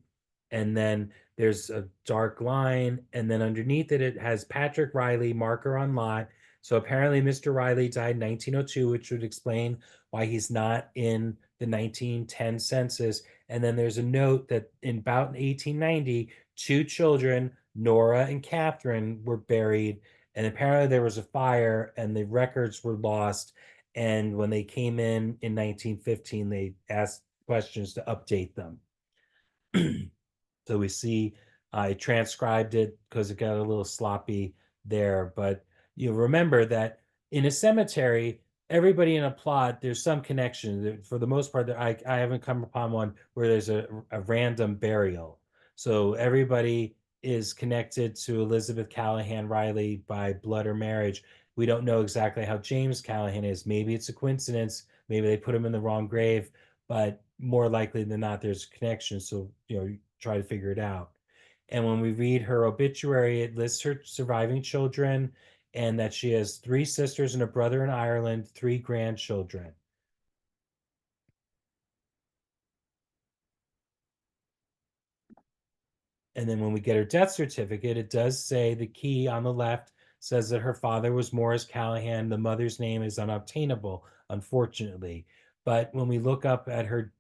And then there's a dark line, and then underneath it has Patrick Riley, marker on lot. So apparently Mr. Riley died in 1902, which would explain why he's not in the 1910 census. And then there's a note that in about 1890, 2 children, Nora and Catherine, were buried, and apparently there was a fire and the records were lost. And when they came in 1915, they asked questions to update them. So we see I transcribed it because it got a little sloppy there. But you remember that in a cemetery, everybody in a plot, there's some connection. For the most part, I haven't come upon one where there's a random burial. So everybody is connected to Elizabeth Callahan Riley by blood or marriage. We don't know exactly how James Callahan is. Maybe it's a coincidence. Maybe they put him in the wrong grave, but more likely than not, there's a connection. So, try to figure it out. And when we read her obituary, it lists her surviving children and that she has 3 sisters and a brother in Ireland, 3 grandchildren. And then when we get her death certificate, it does say the key on the left says that her father was Morris Callahan. The mother's name is unobtainable, unfortunately. But when we look up at her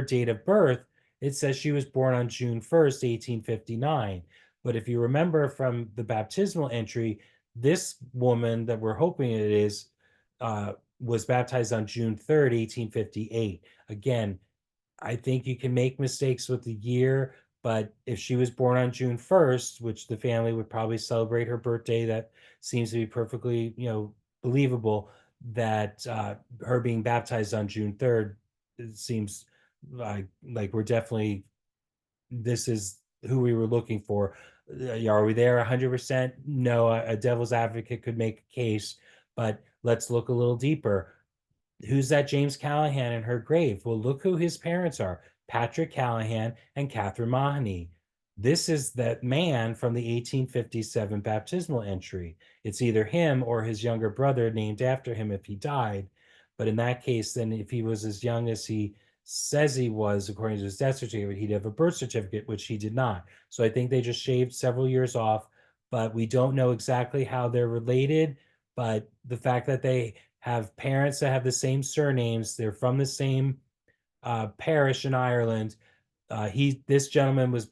date of birth, it says she was born on June 1st, 1859. But if you remember from the baptismal entry, this woman that we're hoping it is was baptized on June 3rd, 1858. Again, I think you can make mistakes with the year, but if she was born on June 1st, which the family would probably celebrate her birthday, that seems to be perfectly, believable. That her being baptized on June 3rd, it seems like we're definitely, this is who we were looking for. Are we there 100%? No, a devil's advocate could make a case, but let's look a little deeper. Who's that James Callahan in her grave? Well, look who his parents are, Patrick Callahan and Catherine Mahoney. This is that man from the 1857 baptismal entry. It's either him or his younger brother named after him if he died. But in that case, then if he was as young as he says he was, according to his death certificate, he'd have a birth certificate, which he did not. So I think they just shaved several years off, but we don't know exactly how they're related. But the fact that they have parents that have the same surnames, they're from the same parish in Ireland. This gentleman was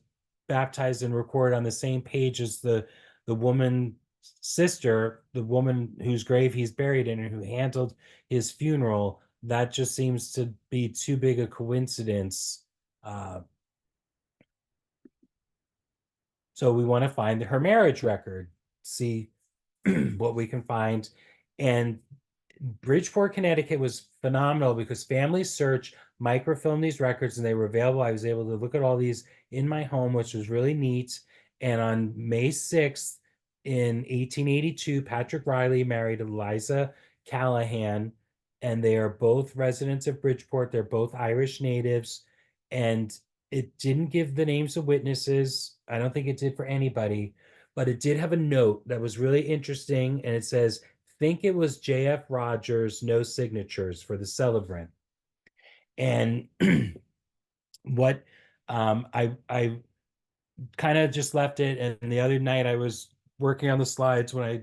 baptized and recorded on the same page as the woman sister, the woman whose grave he's buried in, and who handled his funeral. That just seems to be too big a coincidence. So we want to find her marriage record, see what we can find. And Bridgeport, Connecticut was phenomenal because Family Search microfilmed these records and they were available. I was able to look at all these in my home, which was really neat. And on May 6th in 1882, Patrick Riley married Eliza Callahan, and they are both residents of Bridgeport. They're both Irish natives. And it didn't give the names of witnesses. I don't think it did for anybody, but it did have a note that was really interesting. And it says, think it was J.F. Rogers, no signatures for the celebrant. And what I kind of just left it. And the other night I was working on the slides when I,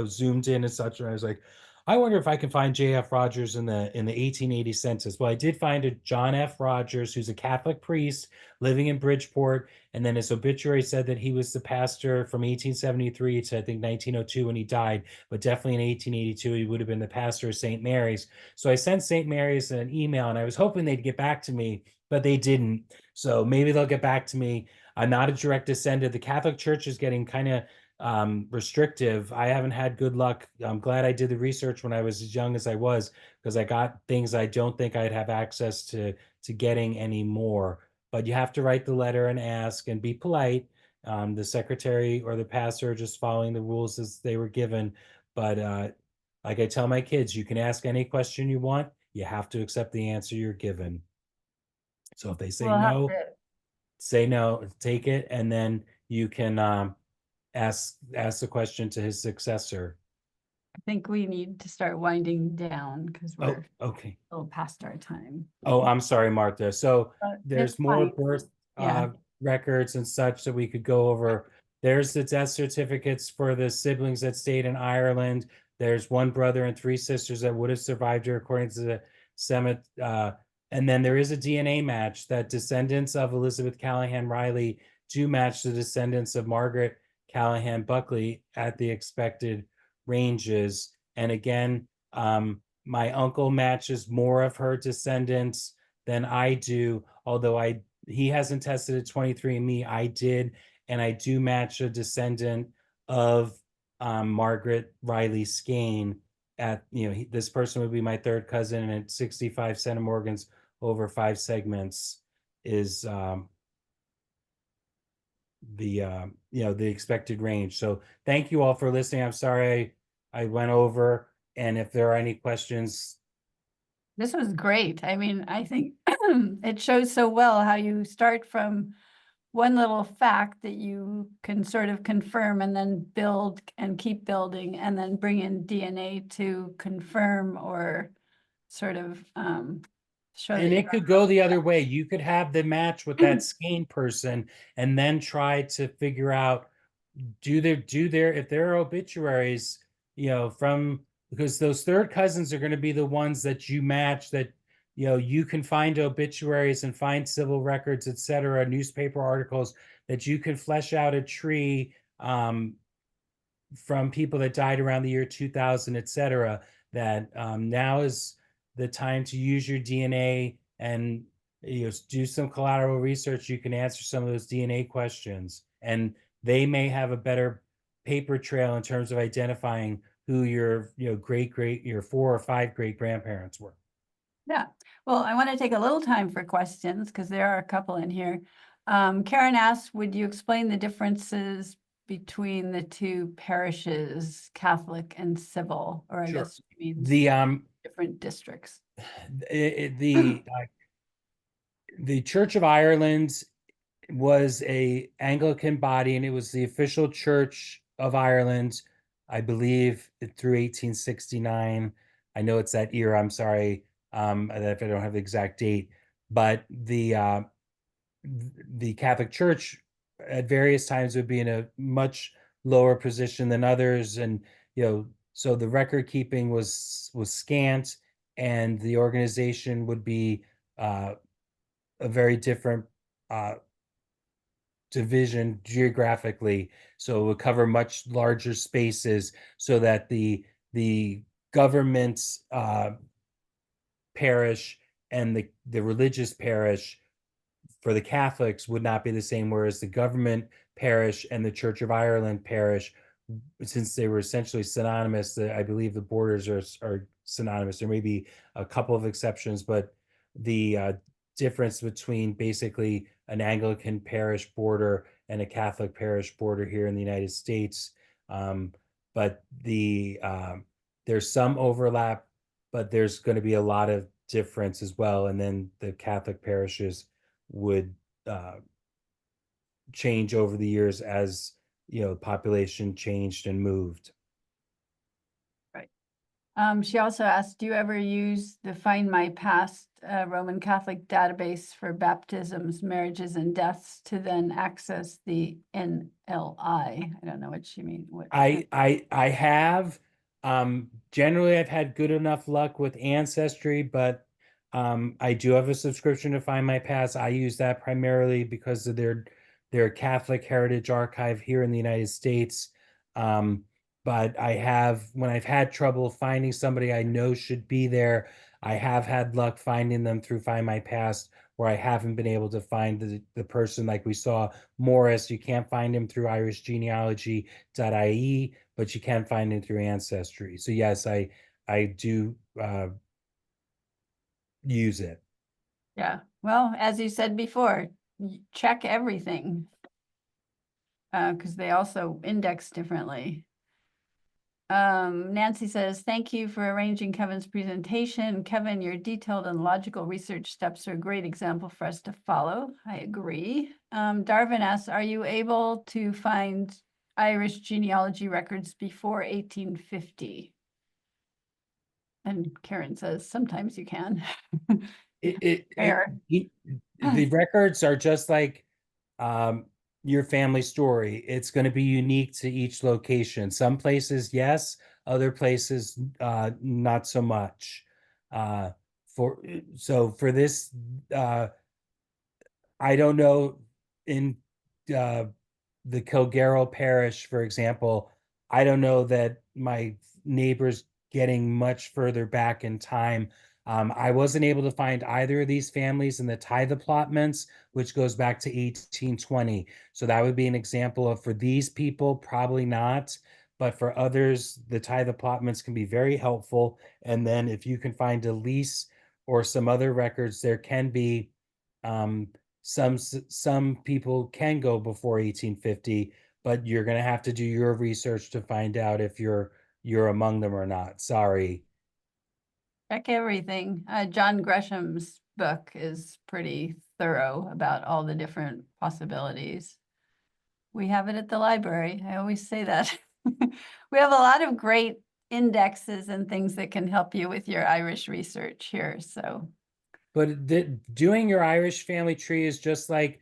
zoomed in and such, and I was like, I wonder if I can find J.F. Rogers in the 1880 census. Well, I did find a John F. Rogers, who's a Catholic priest living in Bridgeport, and then his obituary said that he was the pastor from 1873 to I think 1902 when he died, but definitely in 1882 he would have been the pastor of St. Mary's. So I sent St. Mary's an email, and I was hoping they'd get back to me, but they didn't. So maybe they'll get back to me. I'm not a direct descendant. The Catholic Church is getting kind of restrictive. I haven't had good luck. I'm glad I did the research when I was as young as I was, because I got things I don't think I'd have access to getting anymore. But you have to write the letter and ask and be polite. The secretary or the pastor are just following the rules as they were given. But like I tell my kids, you can ask any question you want. You have to accept the answer you're given. So if they say We'll have no, to, say no, take it, and then you can ask the question to his successor. I think we need to start winding down because Oh, we're okay. a little past our time. Oh, I'm sorry, Martha. So It's there's more fine. birth Yeah. records and such that we could go over. There's the death certificates for the siblings that stayed in Ireland. There's one brother and three sisters that would have survived her, according to the Semet. And then there is a DNA match that descendants of Elizabeth Callahan Riley do match the descendants of Margaret Callahan Buckley at the expected ranges. And again, my uncle matches more of her descendants than I do, although he hasn't tested at 23andMe. I did, and I do match a descendant of Margaret Riley Skane. This person would be my third cousin, and at 65 centimorgans over 5 segments is the expected range. So thank you all for listening. I'm sorry I went over, and if there are any questions. This was great. I mean, I think it shows so well how you start from one little fact that you can sort of confirm and then build and keep building and then bring in DNA to confirm or sort of show that And you it could go the other way. You could have the match with that Skane person and then try to figure out, if there are obituaries, from, because those third cousins are going to be the ones that you match, that you can find obituaries and find civil records, etc., newspaper articles, that you can flesh out a tree from people that died around the year 2000, etc., that now is the time to use your DNA and do some collateral research. You can answer some of those DNA questions, and they may have a better paper trail in terms of identifying who your your 4 or 5 great grandparents were. Yeah. Well, I want to take a little time for questions because there are a couple in here. Karen asked, would you explain the differences between the two parishes, Catholic and civil, or I Sure. guess she means The different districts? the Church of Ireland was a Anglican body, and it was the official church of Ireland, I believe, through 1869. I know it's that era. I'm sorry if I don't have the exact date. but the Catholic Church at various times would be in a much lower position than others, and so the record keeping was scant, and the organization would be a very different uh, division geographically, so it would cover much larger spaces, so that the government's parish and the religious parish for the Catholics would not be the same, whereas the government parish and the Church of Ireland parish, since they were essentially synonymous, I believe the borders are synonymous. There may be a couple of exceptions, but the difference between basically an Anglican parish border and a Catholic parish border here in the United States. But there's some overlap, but there's going to be a lot of difference as well. And then the Catholic parishes would change over the years as population changed and moved. Right. She also asked, do you ever use the Find My Past Roman Catholic database for baptisms, marriages, and deaths to then access the NLI? I don't know what she means. I have generally I've had good enough luck with Ancestry, but I do have a subscription to Find My Past. I use that primarily because of their Catholic Heritage Archive here in the United States. But when I've had trouble finding somebody I know should be there, I have had luck finding them through Find My Past, where I haven't been able to find the person. Like we saw Morris, you can't find him through irishgenealogy.ie, but you can find him through Ancestry. So yes, I do use it. Yeah, well, as you said before, check everything because they also index differently. Nancy says, thank you for arranging Kevin's presentation. Kevin, your detailed and logical research steps are a great example for us to follow. I agree. Darvin asks, are you able to find Irish genealogy records before 1850? And Karen says, sometimes you can. The records are just like your family story. It's going to be unique to each location. Some places, yes, other places, not so much. For this, I don't know, in uh, the Kilgarrow parish, for example, I don't know that my neighbor's getting much further back in time. I wasn't able to find either of these families in the tithe allotments, which goes back to 1820. So that would be an example of, for these people, probably not. But for others, the tithe allotments can be very helpful. And then if you can find a lease or some other records, there can be um, some people can go before 1850, but you're going to have to do your research to find out if you're among them or not. Sorry. Check everything. John Gresham's book is pretty thorough about all the different possibilities. We have it at the library. I always say that. We have a lot of great indexes and things that can help you with your Irish research here. So But doing your Irish family tree is just like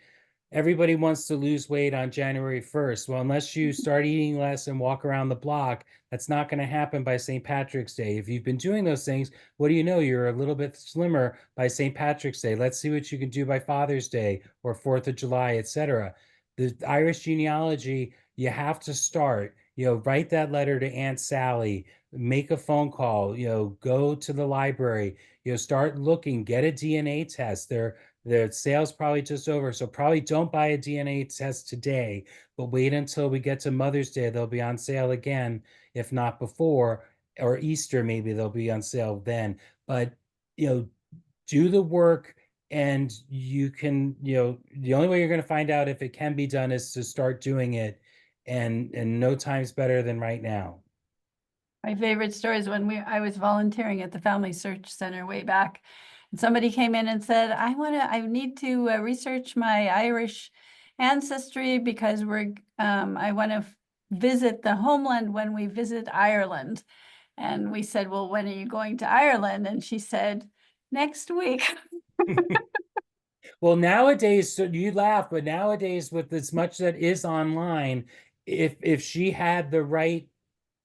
everybody wants to lose weight on January 1st. Well, unless you start eating less and walk around the block, that's not going to happen by St. Patrick's Day. If you've been doing those things, what do you know? You're a little bit slimmer by St. Patrick's Day. Let's see what you can do by Father's Day or 4th of July, etc. The Irish genealogy, you have to start. Write that letter to Aunt Sally, make a phone call, go to the library, start looking, get a DNA test. Their sales probably just over, so probably don't buy a DNA test today, but wait until we get to Mother's Day. They'll be on sale again, if not before, or Easter, maybe they'll be on sale then. But do the work, and you can, the only way you're going to find out if it can be done is to start doing it, and no time's better than right now. my favorite story is when I was volunteering at the Family Search Center way back. And somebody came in and said, I need to research my Irish ancestry because I want to visit the homeland when we visit Ireland. And we said, well, when are you going to Ireland? And she said, next week. Well, nowadays, so you laugh, but nowadays with as much that is online, if she had the right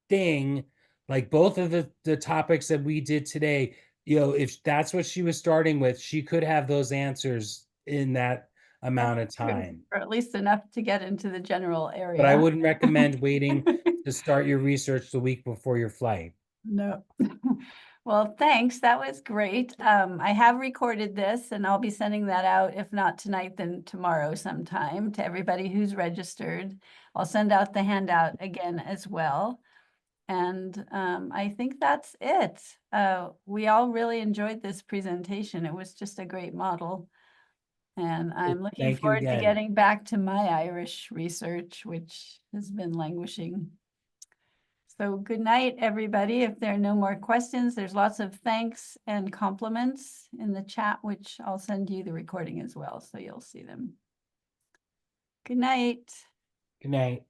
thing, like both of the topics that we did today, if that's what she was starting with, she could have those answers in that That's amount of true, time. or at least enough to get into the general But I area. wouldn't recommend waiting to start your research the week before your flight. No. Well, thanks. That was great. I have recorded this and I'll be sending that out, if not tonight, then tomorrow sometime to everybody who's registered. I'll send out the handout again as well. And I think that's it. We all really enjoyed this presentation. It was just a great model. And I'm looking Thank you forward to again. getting back to my Irish research, which has been languishing. So good night, everybody. If there are no more questions, there's lots of thanks and compliments in the chat, which I'll send you the recording as well, so you'll see them. Good night. Good night.